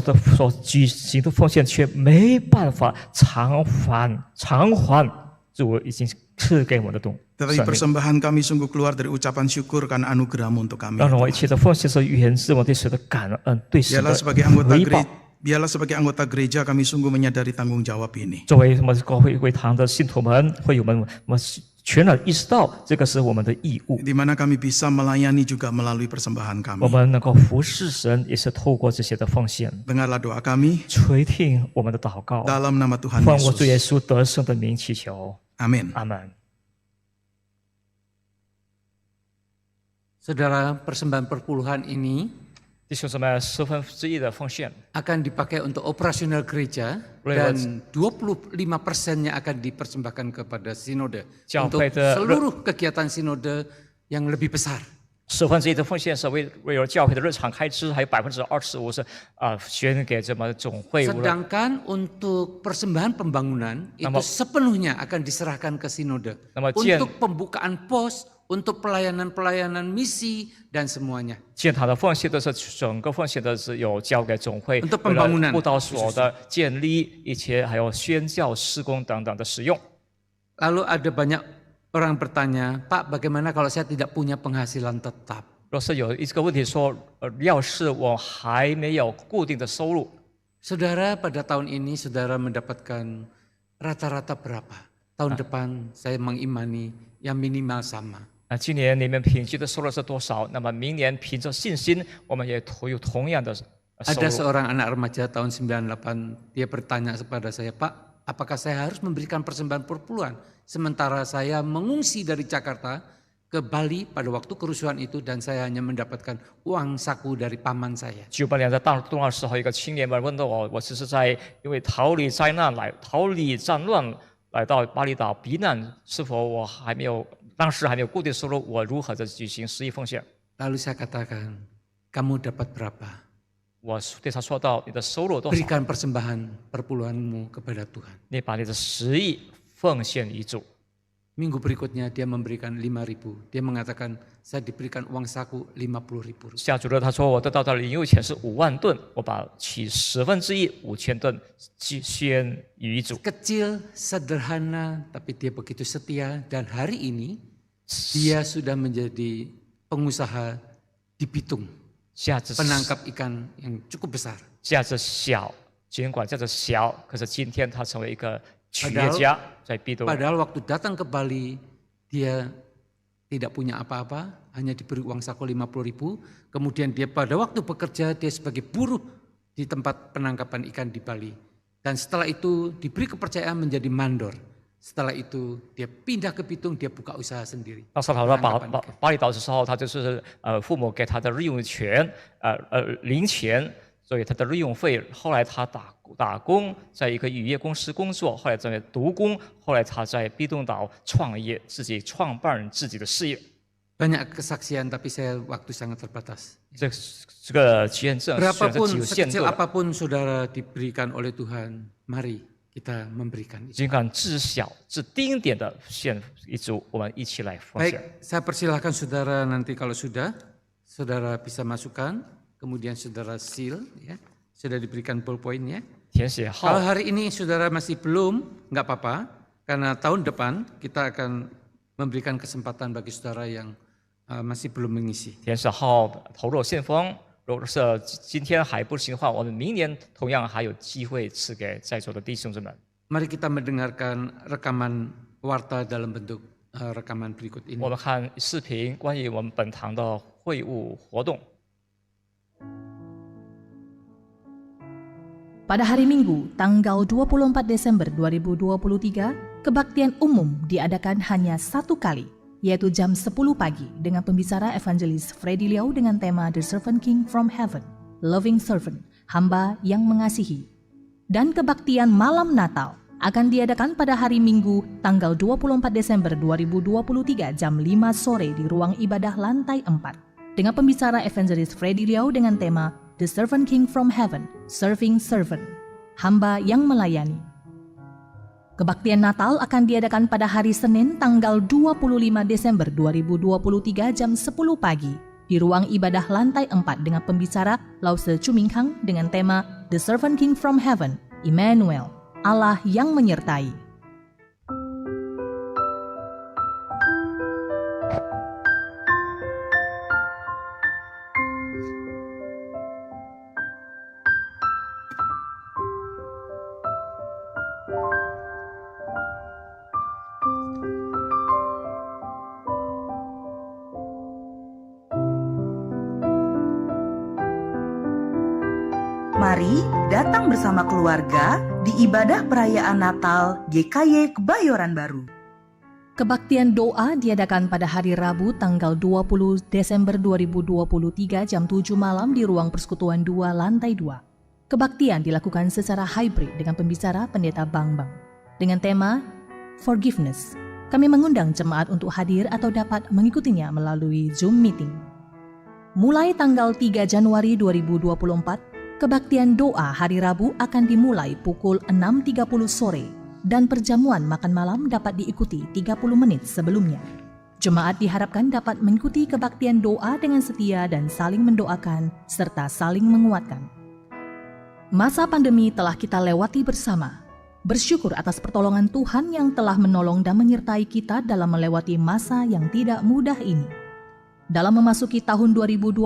举行的奉献却没办法偿还主已经赐给我们的东 Tetapi 神命。 persembahan kami sungguh keluar dari ucapan syukur karena anugerah-Mu untuk kami. 当然，我一切的奉献是源自我对神的感恩，对神 Biarlah 的 sebagai anggota 回报。 biarlah sebagai anggota gereja kami sungguh menyadari tanggung jawab ini. 作为我们教会会堂的信徒们、会友们，我们全然意识到这个是我们的义务。 di mana kami bisa melayani juga melalui persembahan 我 kami. 们能够服侍神，也是透过这些的奉献， Dengarlah doa kami 垂听我们的祷告。 dalam nama Tuhan 奉我主耶 Yesus. 稣得胜的名祈求， Amin. 阿门。 Saudara, persembahan perpuluhan ini 弟兄姊妹，1/10的奉献， akan dipakai untuk operasional gereja dan 25%-nya akan dipersembahkan kepada sinode untuk seluruh kegiatan sinode yang lebih besar. 1/10的奉献是为了教会的日常开支，还有25%是捐给这么总会。 Sedangkan untuk persembahan pembangunan itu sepenuhnya akan diserahkan ke sinode untuk pembukaan pos, untuk pelayanan-pelayanan misi dan semuanya. 建堂的奉献都是整个奉献都是有交给总会， untuk pembangunan 布道所的建立，一切还有宣教施工等等的使用。 Lalu ada banyak orang bertanya, Pak, bagaimana kalau saya tidak punya penghasilan tetap? 若是有一个问题说，要是我还没有固定的收入， Saudara, pada tahun ini saudara mendapatkan rata-rata berapa? Tahun depan saya mengimani yang minimal sama. 今年你们平均的收入是多少？那么明年凭着信心，我们也有同样的收 Ada 入。 seorang anak remaja tahun 98, dia bertanya kepada saya, Pak, apakah saya harus memberikan persembahan perpuluhan? Sementara saya mengungsi dari Jakarta ke Bali pada waktu kerusuhan itu dan saya hanya mendapatkan uang saku dari paman saya. 98年在大动乱时候，一个青年们问到我，我只是在因为逃离战乱来到巴厘岛避难，是否我还没有当时还没有固定收入，我如何的举行10亿奉献？ Lalu saya katakan, kamu dapat berapa? 我对他说道：“你的收入多少？ Berikan persembahan perpuluhanmu kepada Tuhan. 你把你的10亿奉献于主。” Minggu berikutnya dia memberikan 5.000. Dia mengatakan, saya diberikan uang saku 50.000. 下主日他说我得到的零用钱是5万吨，我把其1/10 5000吨捐于主。 Kecil, sederhana, tapi dia begitu setia dan hari ini dia sudah menjadi pengusaha di Bitung, 价值 penangkap ikan yang cukup besar. 价值小，尽管价值小，可是今天他成为一个企业家，在必都。 Padahal waktu datang ke Bali dia tidak punya apa-apa, hanya diberi uang saku 50.000. Kemudian dia pada waktu bekerja dia sebagai buruh di tempat penangkapan ikan di Bali. Dan setelah itu diberi kepercayaan menjadi mandor. Setelah itu dia pindah ke Bitung, dia buka usaha sendiri. 当时他到巴厘岛的时候，他就是父母给他的日用权，零钱，所以他的日用费。后来他打工，在一个渔业公司工作，后来在读工，后来他在必洞岛创业，自己创办自己的事业。 Banyak kesaksian, tapi saya waktu sangat terbatas. 这个见证虽然是 Berapapun 只有限 sekecil 度的， apapun saudara diberikan oleh Tuhan, mari kita memberikan itu. 尽管至小至丁点的献一组，我们一起来奉献。 Baik, saya persilahkan saudara nanti kalau sudah, saudara bisa masukkan, kemudian saudara seal, ya, sudah diberikan ballpoint-nya. 填写号 Kalau hari ini saudara masih belum, nggak apa-apa, karena tahun depan kita akan memberikan kesempatan bagi saudara yang masih belum mengisi. 填写号投入献封。如果是今天还不行的话，我们明年同样还有机会赐给在座的弟兄姊妹。 Mari kita mendengarkan rekaman warta dalam bentuk rekaman berikut ini. 我们看视频关于我们本堂的会务活动。 Pada hari Minggu, tanggal 24 Desember 2023, kebaktian umum diadakan hanya satu kali, yaitu jam 10 pagi dengan pembicara evangelis Freddy Liao dengan tema The Servant King from Heaven, Loving Servant, hamba yang mengasihi. Dan kebaktian malam Natal akan diadakan pada hari Minggu, tanggal 24 Desember 2023 jam 5 sore di ruang ibadah lantai 4, dengan pembicara evangelis Freddy Liao dengan tema The Servant King from Heaven, Serving Servant, hamba yang melayani. Kebaktian Natal akan diadakan pada hari Senin tanggal 25 Desember 2023 jam 10 pagi di ruang ibadah lantai 4 dengan pembicara Lause Chumingkang dengan tema The Servant King from Heaven, Immanuel, Allah yang menyertai. Mari datang bersama keluarga di ibadah perayaan Natal GKY Kebayoran Baru. Kebaktian doa diadakan pada hari Rabu tanggal 20 Desember 2023 jam 7 malam di ruang persekutuan 2 lantai 2. Kebaktian dilakukan secara hybrid dengan pembicara Pendeta Bambang. Dengan tema Forgiveness, kami mengundang jemaat untuk hadir atau dapat mengikutinya melalui Zoom meeting. Mulai tanggal 3 Januari 2024, kebaktian doa hari Rabu akan dimulai pukul 6.30 sore dan perjamuan makan malam dapat diikuti 30 menit sebelumnya. Jemaat diharapkan dapat mengikuti kebaktian doa dengan setia dan saling mendoakan serta saling menguatkan. Masa pandemi telah kita lewati bersama. Bersyukur atas pertolongan Tuhan yang telah menolong dan menyertai kita dalam melewati masa yang tidak mudah ini. Dalam memasuki tahun 2024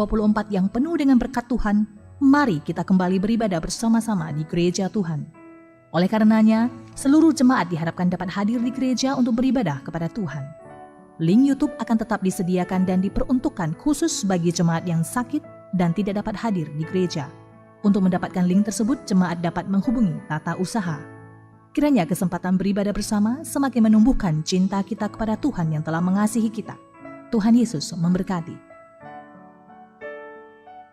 yang penuh dengan berkat Tuhan, mari kita kembali beribadah bersama-sama di gereja Tuhan. Oleh karenanya, seluruh jemaat diharapkan dapat hadir di gereja untuk beribadah kepada Tuhan. Link YouTube akan tetap disediakan dan diperuntukkan khusus bagi jemaat yang sakit dan tidak dapat hadir di gereja. Untuk mendapatkan link tersebut, jemaat dapat menghubungi tata usaha. Kiranya kesempatan beribadah bersama semakin menumbuhkan cinta kita kepada Tuhan yang telah mengasihi kita. Tuhan Yesus memberkati.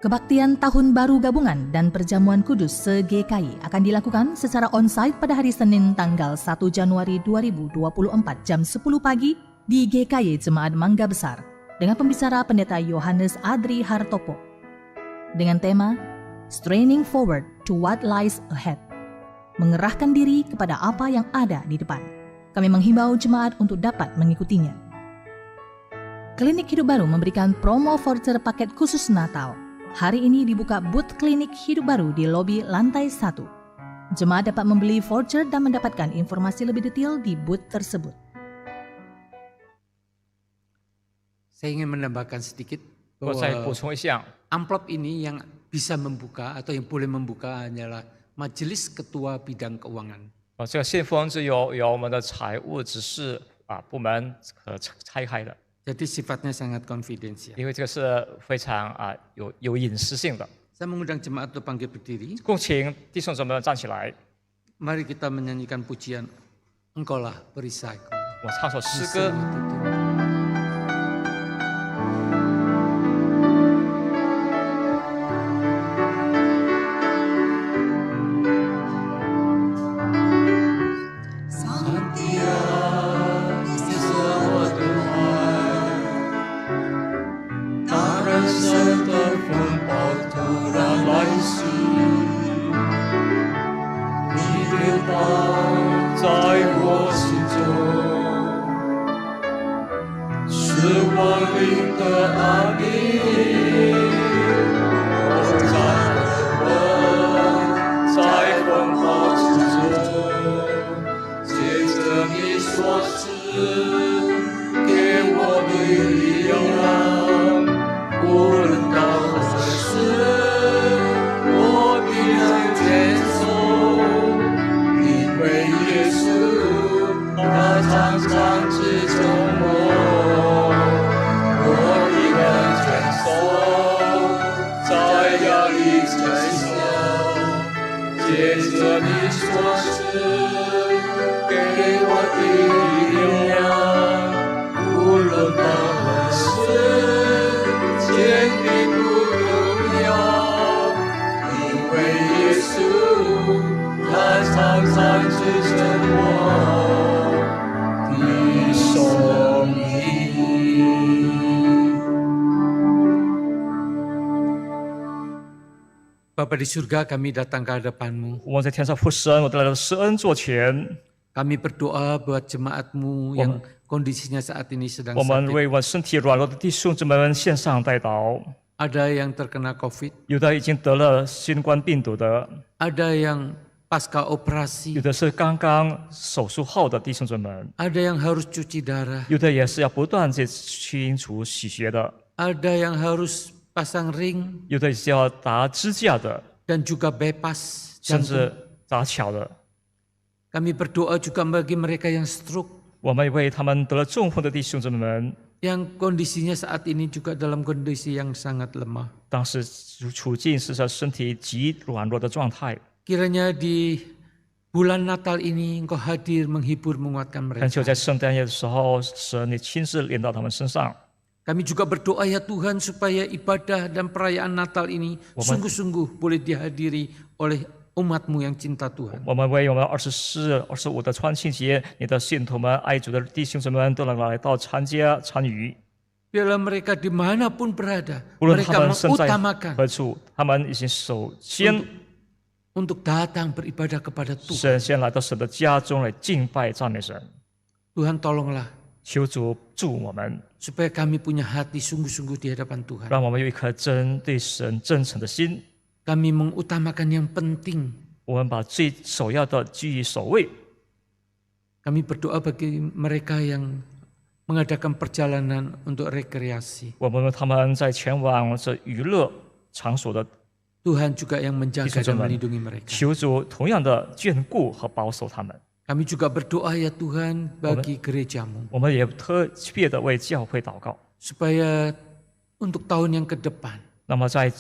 Kebaktian Tahun Baru Gabungan dan Perjamuan Kudus se-GKY akan dilakukan secara on-site pada hari Senin tanggal 1 Januari 2024 jam 10 pagi di GKY Jemaat Mangga Besar dengan pembicara Pendeta Yohanes Adri Hartopo. Dengan tema Straining Forward to What Lies Ahead. Mengerahkan diri kepada apa yang ada di depan. Kami menghimbau jemaat untuk dapat mengikutinya. Klinik Hidup Baru memberikan promo voucher paket khusus Natal. Hari ini dibuka booth Klinik Hidup Baru di lobi lantai 1. Jemaat dapat membeli voucher dan mendapatkan informasi lebih detail di booth tersebut. Saya ingin menambahkan sedikit 我再补 bahwa 充一项， amplop ini yang bisa membuka atau yang boleh membuka hanyalah Majelis Ketua Bidang Keuangan. 这个信封是由我们的财务指示部门拆开的， Jadi sifatnya sangat konfidensial. 因为这个是非常有隐私性的。 Saya mengundang jemaat untuk bangkit berdiri. 共请弟兄姊妹们站起来， Mari kita menyanyikan pujian Engkaulah perisaiku. 我唱首诗歌。 在我心中，是我灵的安宁。我站稳在风暴之中，借着你所赐给我的力量，无论到何时，我必能坚守。 为耶稣，他常常支撑我，我必能坚守在压力之下，借着你所赐给我的力量，无论到何时，坚定不动摇，因为耶稣。 他常常支撑我的生命。 Bapa di surga, kami datang ke hadapan-Mu. 我们在天上父神，我们来到施恩座前， Kami berdoa buat jemaat-Mu yang kondisinya saat ini sedang 我们 sakit. 为我们身体软弱的弟兄姊妹们献上代祷。 Ada yang terkena COVID, 有的已经得了新冠病毒的， ada yang pasca operasi, 有的是刚刚手术后的弟兄姊妹们， ada yang harus cuci darah, 有的也是要不断去清除洗血的， ada yang harus pasang ring, 有的是要打支架的， dan juga bypass 甚 jantung. 至打巧的。 Kami berdoa juga bagi mereka yang stroke, 我们为他们得了中风的弟兄姊妹们 yang kondisinya saat ini juga dalam kondisi yang sangat lemah. 当时处境是在身体极软弱的状态。 Kiranya di bulan Natal ini Engkau hadir menghibur menguatkan 恳求 mereka. 在圣诞夜的时候，神你亲自临到他们身上。 Kami juga berdoa ya Tuhan supaya ibadah dan perayaan Natal ini sungguh-sungguh boleh dihadiri oleh umat-Mu yang cinta Tuhan. 我们为我们24、25的穿庆节，你的信徒们、爱主的弟兄姊妹们都能来到参与。 Biarlah mereka dimanapun berada, 无论他 mereka 们身在 mengutamakan 何处，他们已经首先 untuk datang beribadah kepada Tuhan. 神先来到神的家中来敬拜赞美神。 Tuhan tolonglah 求主助我们， supaya kami punya hati sungguh-sungguh di hadapan Tuhan. 让我们有一颗对神真诚的心。 Kami mengutamakan yang penting. 我们把最首要的居于首位。 Kami berdoa bagi mereka yang mengadakan perjalanan untuk rekreasi. 我们他们在前往这娱乐场所的 Tuhan juga yang 弟 menjaga 兄姊 dan 妹 melindungi 们， mereka. 求主同样的眷顾和保守他们。 Kami juga berdoa ya Tuhan bagi gerejamu. 我们也特别的为教会祷告。 Supaya untuk tahun yang ke depan. 那么在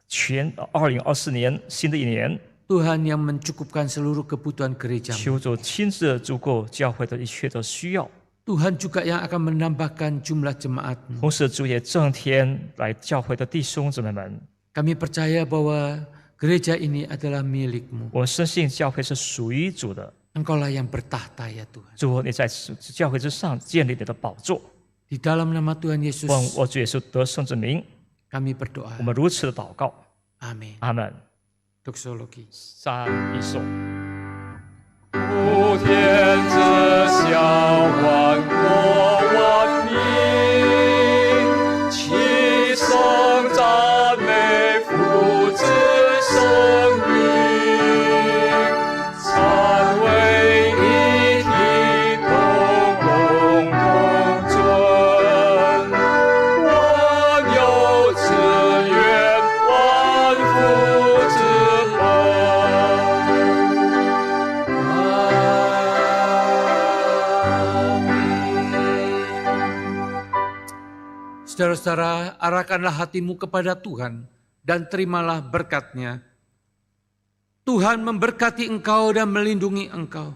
全2024年新的一年， Tuhan yang mencukupkan seluruh kebutuhan gerejamu. 求主亲自足够教会的一切的需要。 Tuhan juga yang akan menambahkan jumlah jemaat-Mu. 同时，主也增添来教会的弟兄姊妹们。 Kami percaya bahwa gereja ini adalah milik-Mu. 我深信教会是属于主的。 Engkaulah yang bertahta ya Tuhan. 主，你在教会之上建立你的宝座。 Di dalam nama Tuhan Yesus, 奉我主耶稣得胜之名， kami berdoa. 我们如此的祷告。 Amin. 阿门。 Doxologi. 三一颂。 普天之下，万国万民，齐声赞美父子圣名，三位一体，同荣同尊，万有之源，万福之本。 Saudara-saudara, arahkanlah hatimu kepada Tuhan dan terimalah berkat-Nya. Tuhan memberkati engkau dan melindungi engkau.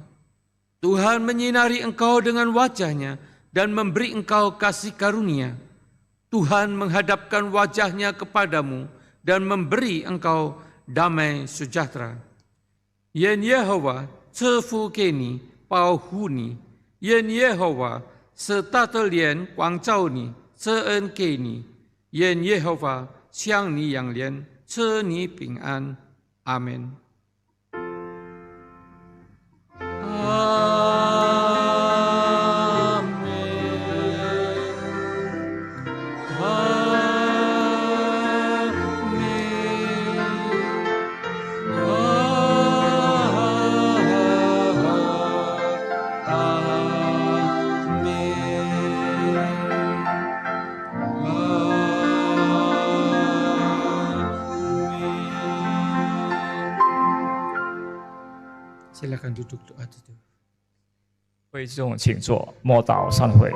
Tuhan menyinari engkau dengan wajah-Nya dan memberi engkau kasih karunia. Tuhan menghadapkan wajah-Nya kepadamu dan memberi engkau damai sejahtera. Yen Yehova cefu keni pau huni, Yen Yehova setatelian kuang zhao ni, 这恩给你，愿耶和华向你仰怜，赐你平安。阿门。阿门。阿门。 Silakan duduk doa dulu. 会众请坐，默祷散会。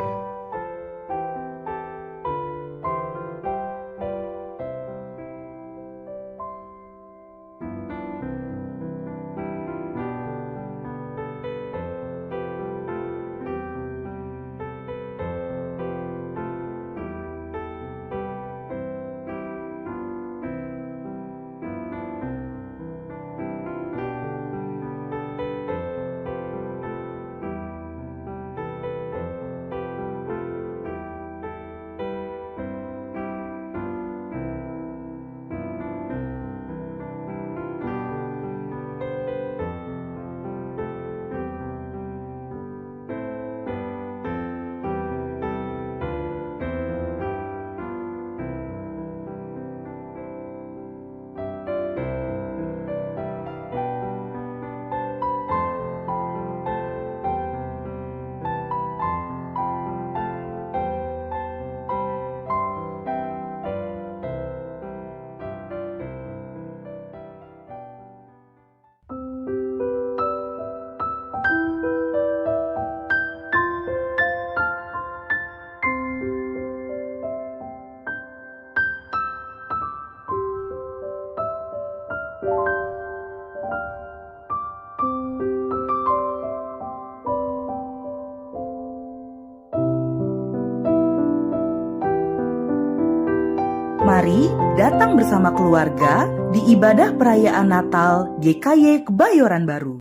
Mari datang bersama keluarga di ibadah perayaan Natal GKY Kebayoran Baru.